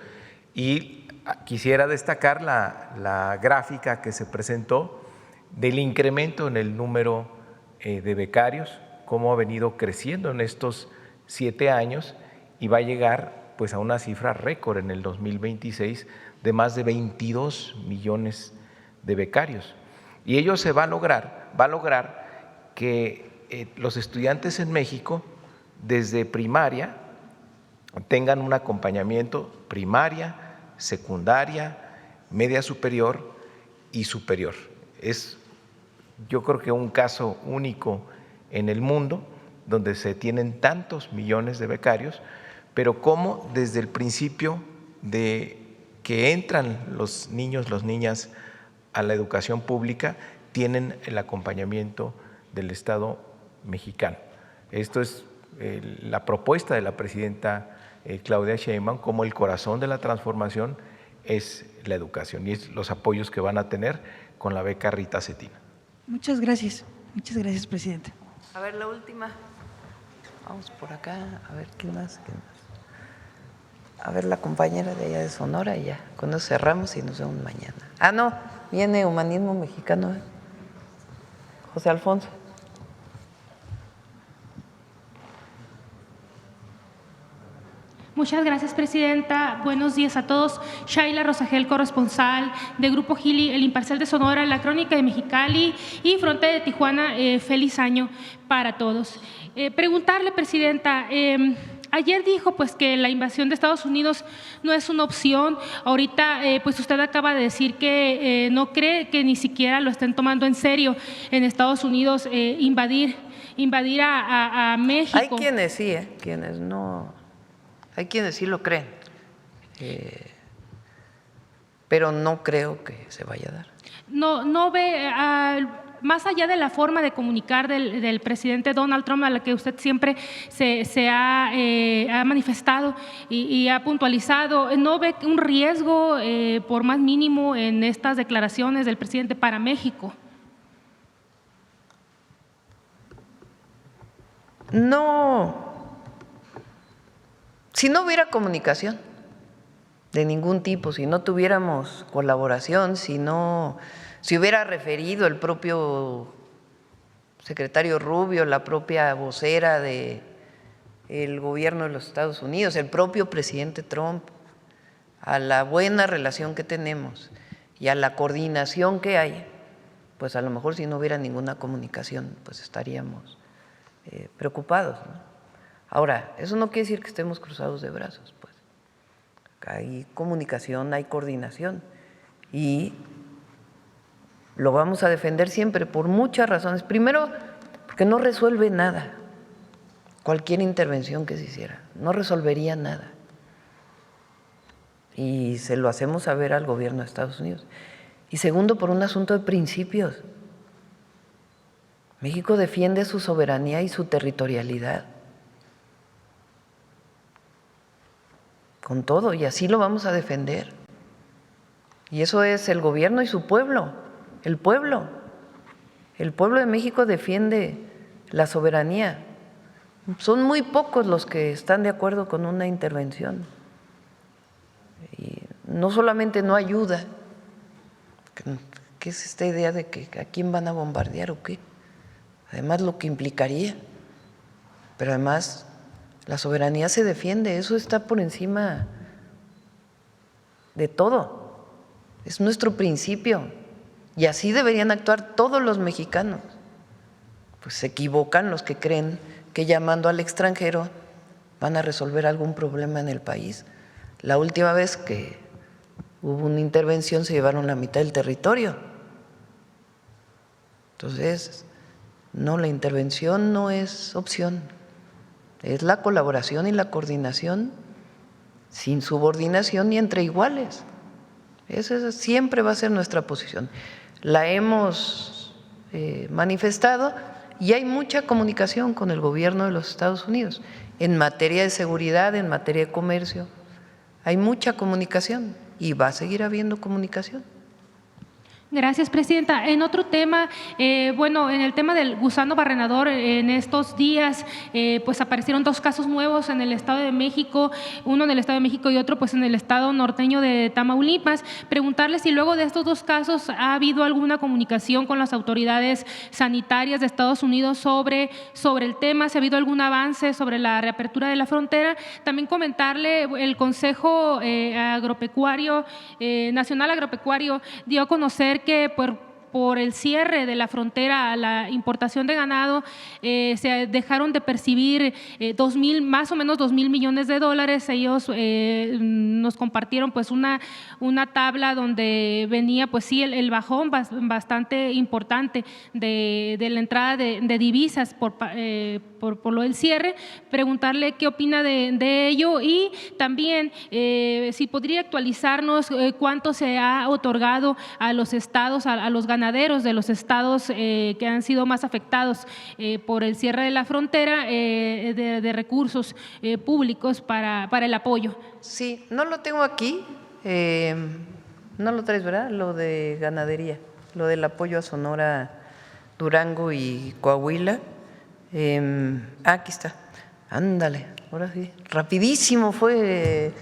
Y quisiera destacar la gráfica que se presentó del incremento en el número de becarios, cómo ha venido creciendo en estos 7 años y va a llegar pues a una cifra récord en el 2026 de más de 22 millones de becarios. Y ello se va a lograr que los estudiantes en México desde primaria tengan un acompañamiento primaria, secundaria, media superior y superior. Es, yo creo que un caso único en el mundo donde se tienen tantos millones de becarios, pero cómo desde el principio de que entran los niños, las niñas a la educación pública, tienen el acompañamiento del Estado mexicano. Esto es la propuesta de la presidenta Claudia Sheinbaum, como el corazón de la transformación es la educación y es los apoyos que van a tener con la beca Rita Cetina. Muchas gracias, presidente. A ver, la última. Vamos por acá, a ver, ¿quién más? A ver, la compañera de allá de Sonora y ya. Con eso cerramos y nos vemos mañana. Ah, no, viene Humanismo Mexicano, José Alfonso. Muchas gracias, presidenta. Buenos días a todos. Shaila Rosagel, corresponsal de Grupo Gili, El Imparcial de Sonora, La Crónica de Mexicali y Frontera de Tijuana. Feliz año para todos. Preguntarle, presidenta, ayer dijo pues que la invasión de Estados Unidos no es una opción. Ahorita pues usted acaba de decir que no cree que ni siquiera lo estén tomando en serio en Estados Unidos invadir a México. Hay quienes sí, quienes no. Hay quienes sí lo creen, pero no creo que se vaya a dar. No ve, más allá de la forma de comunicar del presidente Donald Trump, a la que usted siempre se ha manifestado y ha puntualizado, ¿no ve un riesgo, por más mínimo, en estas declaraciones del presidente para México? No. Si no hubiera comunicación de ningún tipo, si no tuviéramos colaboración, si hubiera referido el propio secretario Rubio, la propia vocera del gobierno de los Estados Unidos, el propio presidente Trump, a la buena relación que tenemos y a la coordinación que hay, pues a lo mejor si no hubiera ninguna comunicación, pues estaríamos preocupados, ¿no? Ahora, eso no quiere decir que estemos cruzados de brazos, pues. Hay comunicación, hay coordinación y lo vamos a defender siempre por muchas razones. Primero, porque no resuelve nada. Cualquier intervención que se hiciera no resolvería nada. Y se lo hacemos saber al gobierno de Estados Unidos. Y segundo, por un asunto de principios. México defiende su soberanía y su territorialidad. Con todo, y así lo vamos a defender. Y eso es el gobierno y su pueblo, el pueblo. El pueblo de México defiende la soberanía. Son muy pocos los que están de acuerdo con una intervención. Y no solamente no ayuda, ¿qué es esta idea de que a quién van a bombardear o qué? Además lo que implicaría, pero además la soberanía se defiende, eso está por encima de todo, es nuestro principio y así deberían actuar todos los mexicanos. Pues se equivocan los que creen que llamando al extranjero van a resolver algún problema en el país. La última vez que hubo una intervención se llevaron la mitad del territorio. Entonces, no, la intervención no es opción. Es la colaboración y la coordinación sin subordinación y entre iguales. Esa siempre va a ser nuestra posición. La hemos manifestado y hay mucha comunicación con el gobierno de los Estados Unidos en materia de seguridad, en materia de comercio. Hay mucha comunicación y va a seguir habiendo comunicación. Gracias, presidenta. En otro tema, bueno, en el tema del gusano barrenador, en estos días, pues aparecieron 2 casos nuevos en el Estado de México, uno en el Estado de México y otro pues en el estado norteño de Tamaulipas. Preguntarle si luego de estos 2 casos ha habido alguna comunicación con las autoridades sanitarias de Estados Unidos sobre el tema, si ha habido algún avance sobre la reapertura de la frontera. También comentarle, el Consejo Agropecuario, Nacional Agropecuario, dio a conocer que por el cierre de la frontera a la importación de ganado se dejaron de percibir más o menos 2,000 millones de dólares. Ellos nos compartieron pues una tabla donde venía pues sí el bajón bastante importante de la entrada de divisas por lo del cierre. Preguntarle qué opina de ello y también si podría actualizarnos cuánto se ha otorgado a los estados, a los ganaderos de los estados que han sido más afectados por el cierre de la frontera de recursos públicos para el apoyo. Sí, no lo tengo aquí, no lo traes, ¿verdad? Lo de ganadería, lo del apoyo a Sonora, Durango y Coahuila. Aquí está, ándale, ahora sí, rapidísimo fue.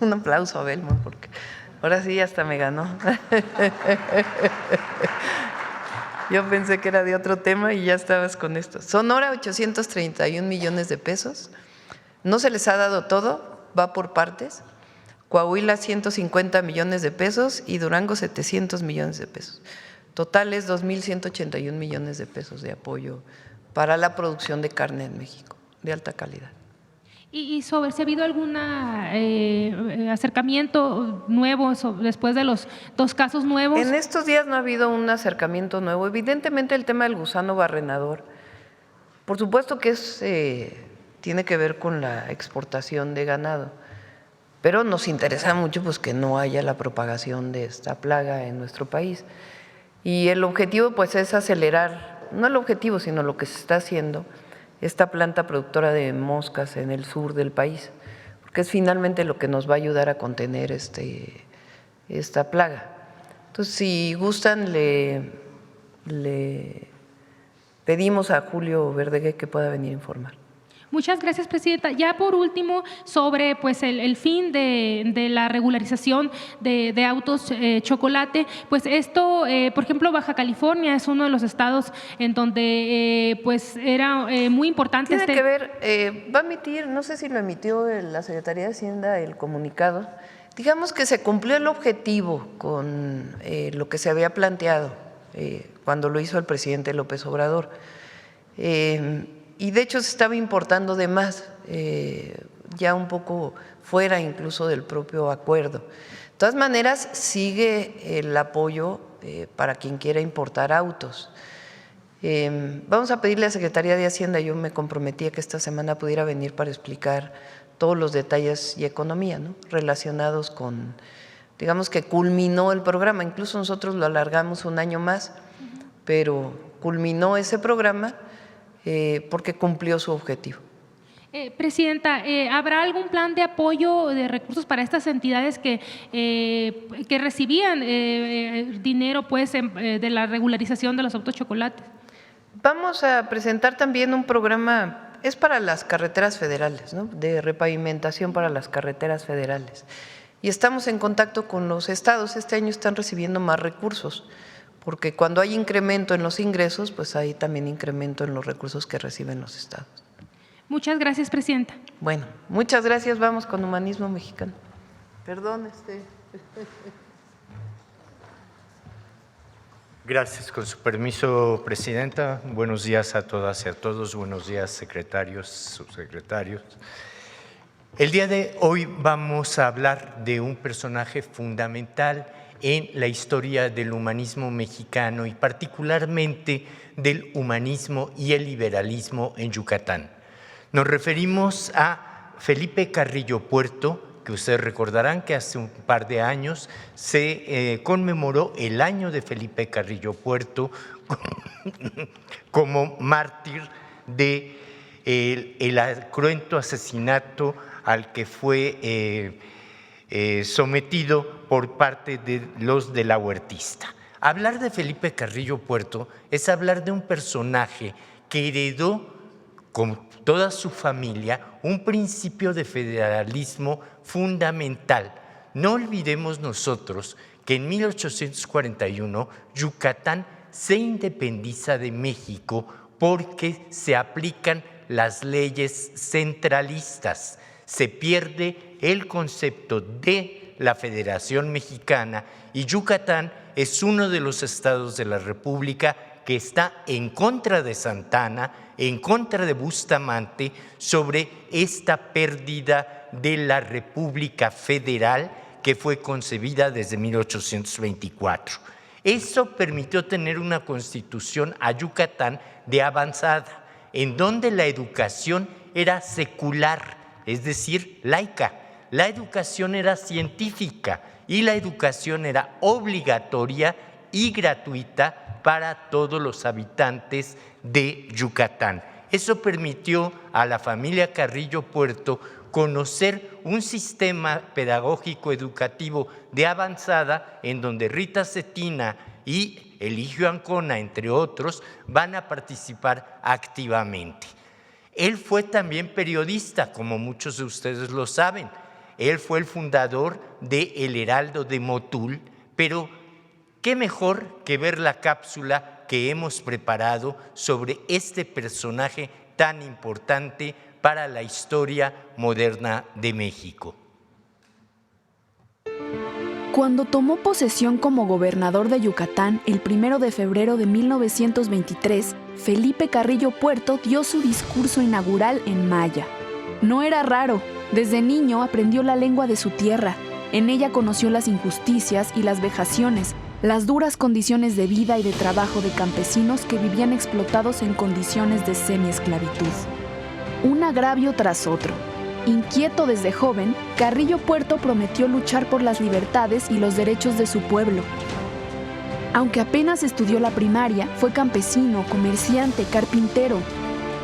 Un aplauso a Belmont porque ahora sí hasta me ganó. Yo pensé que era de otro tema y ya estabas con esto. Sonora, 831 millones de pesos. No se les ha dado todo, va por partes. Coahuila, 150 millones de pesos y Durango, 700 millones de pesos. Total es 2,181 millones de pesos de apoyo para la producción de carne en México, de alta calidad. Y sobre si ha habido algún acercamiento nuevo después de los 2 casos nuevos. En estos días no ha habido un acercamiento nuevo. Evidentemente el tema del gusano barrenador, por supuesto que tiene que ver con la exportación de ganado, pero nos interesa mucho pues que no haya la propagación de esta plaga en nuestro país. Y el objetivo pues es acelerar, no el objetivo sino lo que se está haciendo, esta planta productora de moscas en el sur del país, porque es finalmente lo que nos va a ayudar a contener esta plaga. Entonces, si gustan, le pedimos a Julio Verdeguer que pueda venir a informar. Muchas gracias, presidenta. Ya por último, sobre pues el fin de la regularización de autos chocolate, pues esto, por ejemplo, Baja California es uno de los estados en donde pues era muy importante. Tiene que ver, va a emitir, no sé si lo emitió la Secretaría de Hacienda el comunicado, digamos que se cumplió el objetivo con lo que se había planteado cuando lo hizo el presidente López Obrador. Y de hecho se estaba importando de más, ya un poco fuera incluso del propio acuerdo. De todas maneras, sigue el apoyo para quien quiera importar autos. Vamos a pedirle a la Secretaría de Hacienda, yo me comprometí a que esta semana pudiera venir para explicar todos los detalles y economía, ¿no?, relacionados con, digamos que culminó el programa, incluso nosotros lo alargamos un año más, pero culminó ese programa porque cumplió su objetivo. Presidenta, ¿habrá algún plan de apoyo de recursos para estas entidades que recibían dinero pues, de la regularización de los autos chocolates? Vamos a presentar también un programa, es para las carreteras federales, ¿no?, de repavimentación para las carreteras federales. Y estamos en contacto con los estados. Este año están recibiendo más recursos, porque cuando hay incremento en los ingresos, pues hay también incremento en los recursos que reciben los estados. Muchas gracias, presidenta. Bueno, muchas gracias. Vamos con Humanismo Mexicano. Perdón, Gracias. Con su permiso, presidenta. Buenos días a todas y a todos. Buenos días, secretarios, subsecretarios. El día de hoy vamos a hablar de un personaje fundamental en la historia del humanismo mexicano y particularmente del humanismo y el liberalismo en Yucatán. Nos referimos a Felipe Carrillo Puerto, que ustedes recordarán que hace un par de años se conmemoró el año de Felipe Carrillo Puerto como mártir de el cruento asesinato al que fue sometido por parte de los de la Huertista. Hablar de Felipe Carrillo Puerto es hablar de un personaje que heredó con toda su familia un principio de federalismo fundamental. No olvidemos nosotros que en 1841 Yucatán se independiza de México porque se aplican las leyes centralistas. Se pierde el concepto de la Federación Mexicana y Yucatán es uno de los estados de la República que está en contra de Santa Anna, en contra de Bustamante, sobre esta pérdida de la República Federal que fue concebida desde 1824. Eso permitió tener una constitución a Yucatán de avanzada, en donde la educación era secular, es decir, laica. La educación era científica y la educación era obligatoria y gratuita para todos los habitantes de Yucatán. Eso permitió a la familia Carrillo Puerto conocer un sistema pedagógico educativo de avanzada en donde Rita Cetina y Eligio Ancona, entre otros, van a participar activamente. Él fue también periodista, como muchos de ustedes lo saben. Él fue el fundador de El Heraldo de Motul, pero qué mejor que ver la cápsula que hemos preparado sobre este personaje tan importante para la historia moderna de México. Cuando tomó posesión como gobernador de Yucatán el 1 de febrero de 1923, Felipe Carrillo Puerto dio su discurso inaugural en maya. No era raro, desde niño aprendió la lengua de su tierra. En ella conoció las injusticias y las vejaciones, las duras condiciones de vida y de trabajo de campesinos que vivían explotados en condiciones de semiesclavitud. Un agravio tras otro. Inquieto desde joven, Carrillo Puerto prometió luchar por las libertades y los derechos de su pueblo. Aunque apenas estudió la primaria, fue campesino, comerciante, carpintero.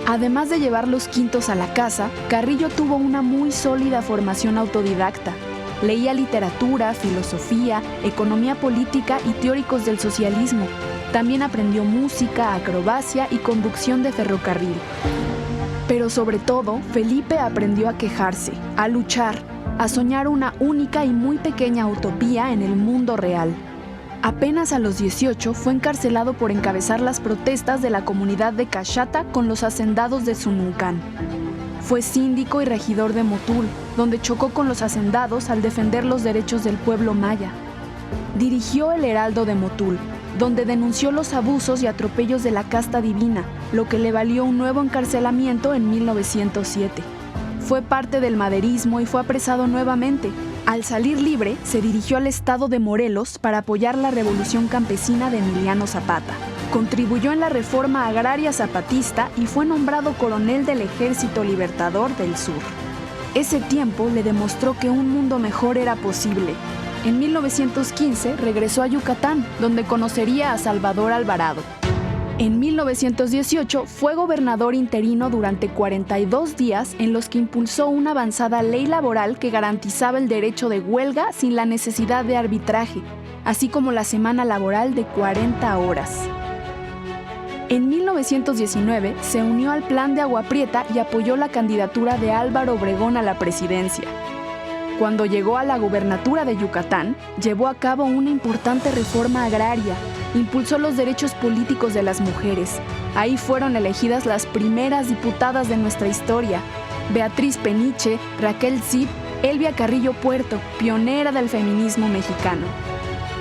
Además de llevar los quintos a la casa, Carrillo tuvo una muy sólida formación autodidacta. Leía literatura, filosofía, economía política y teóricos del socialismo. También aprendió música, acrobacia y conducción de ferrocarril. Pero sobre todo, Felipe aprendió a quejarse, a luchar, a soñar una única y muy pequeña utopía en el mundo real. Apenas a los 18 fue encarcelado por encabezar las protestas de la comunidad de Caxata con los hacendados de Zununcán. Fue síndico y regidor de Motul, donde chocó con los hacendados al defender los derechos del pueblo maya. Dirigió el Heraldo de Motul, donde denunció los abusos y atropellos de la casta divina, lo que le valió un nuevo encarcelamiento en 1907. Fue parte del maderismo y fue apresado nuevamente. Al salir libre, se dirigió al estado de Morelos para apoyar la revolución campesina de Emiliano Zapata. Contribuyó en la reforma agraria zapatista y fue nombrado coronel del Ejército Libertador del Sur. Ese tiempo le demostró que un mundo mejor era posible. En 1915 regresó a Yucatán, donde conocería a Salvador Alvarado. En 1918 fue gobernador interino durante 42 días en los que impulsó una avanzada ley laboral que garantizaba el derecho de huelga sin la necesidad de arbitraje, así como la semana laboral de 40 horas. En 1919 se unió al Plan de Agua Prieta y apoyó la candidatura de Álvaro Obregón a la presidencia. Cuando llegó a la gubernatura de Yucatán, llevó a cabo una importante reforma agraria, impulsó los derechos políticos de las mujeres. Ahí fueron elegidas las primeras diputadas de nuestra historia: Beatriz Peniche, Raquel Zip, Elvia Carrillo Puerto, pionera del feminismo mexicano.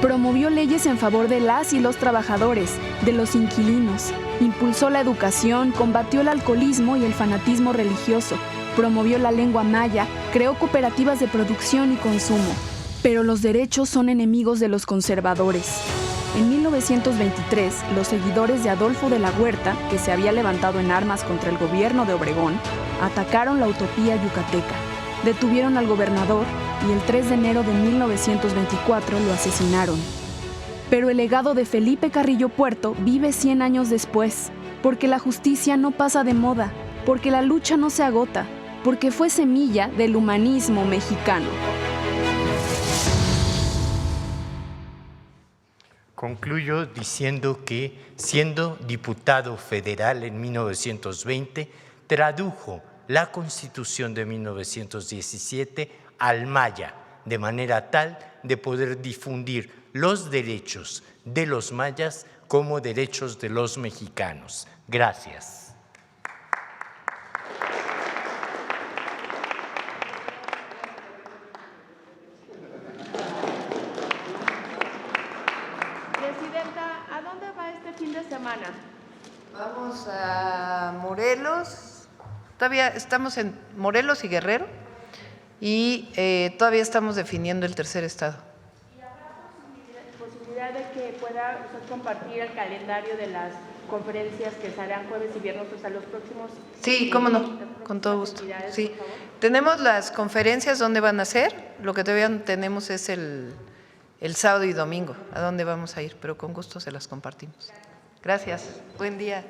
Promovió leyes en favor de las y los trabajadores, de los inquilinos, impulsó la educación, combatió el alcoholismo y el fanatismo religioso, promovió la lengua maya, creó cooperativas de producción y consumo. Pero los derechos son enemigos de los conservadores. En 1923, los seguidores de Adolfo de la Huerta, que se había levantado en armas contra el gobierno de Obregón, atacaron la utopía yucateca, detuvieron al gobernador y el 3 de enero de 1924 lo asesinaron. Pero el legado de Felipe Carrillo Puerto vive 100 años después, porque la justicia no pasa de moda, porque la lucha no se agota, porque fue semilla del humanismo mexicano. Concluyo diciendo que, siendo diputado federal en 1920, tradujo la Constitución de 1917 al maya, de manera tal de poder difundir los derechos de los mayas como derechos de los mexicanos. Gracias. Presidenta, ¿a dónde va este fin de semana? Vamos a Morelos, todavía estamos en Morelos y Guerrero y todavía estamos definiendo el tercer estado. ¿Y habrá posibilidad de que pueda usted compartir el calendario de las conferencias que se harán jueves y viernes, o sea, los próximos? Sí, cómo no, con todo gusto. Sí, tenemos las conferencias donde van a ser, lo que todavía no tenemos es el sábado y domingo, a dónde vamos a ir, pero con gusto se las compartimos. Gracias, buen día.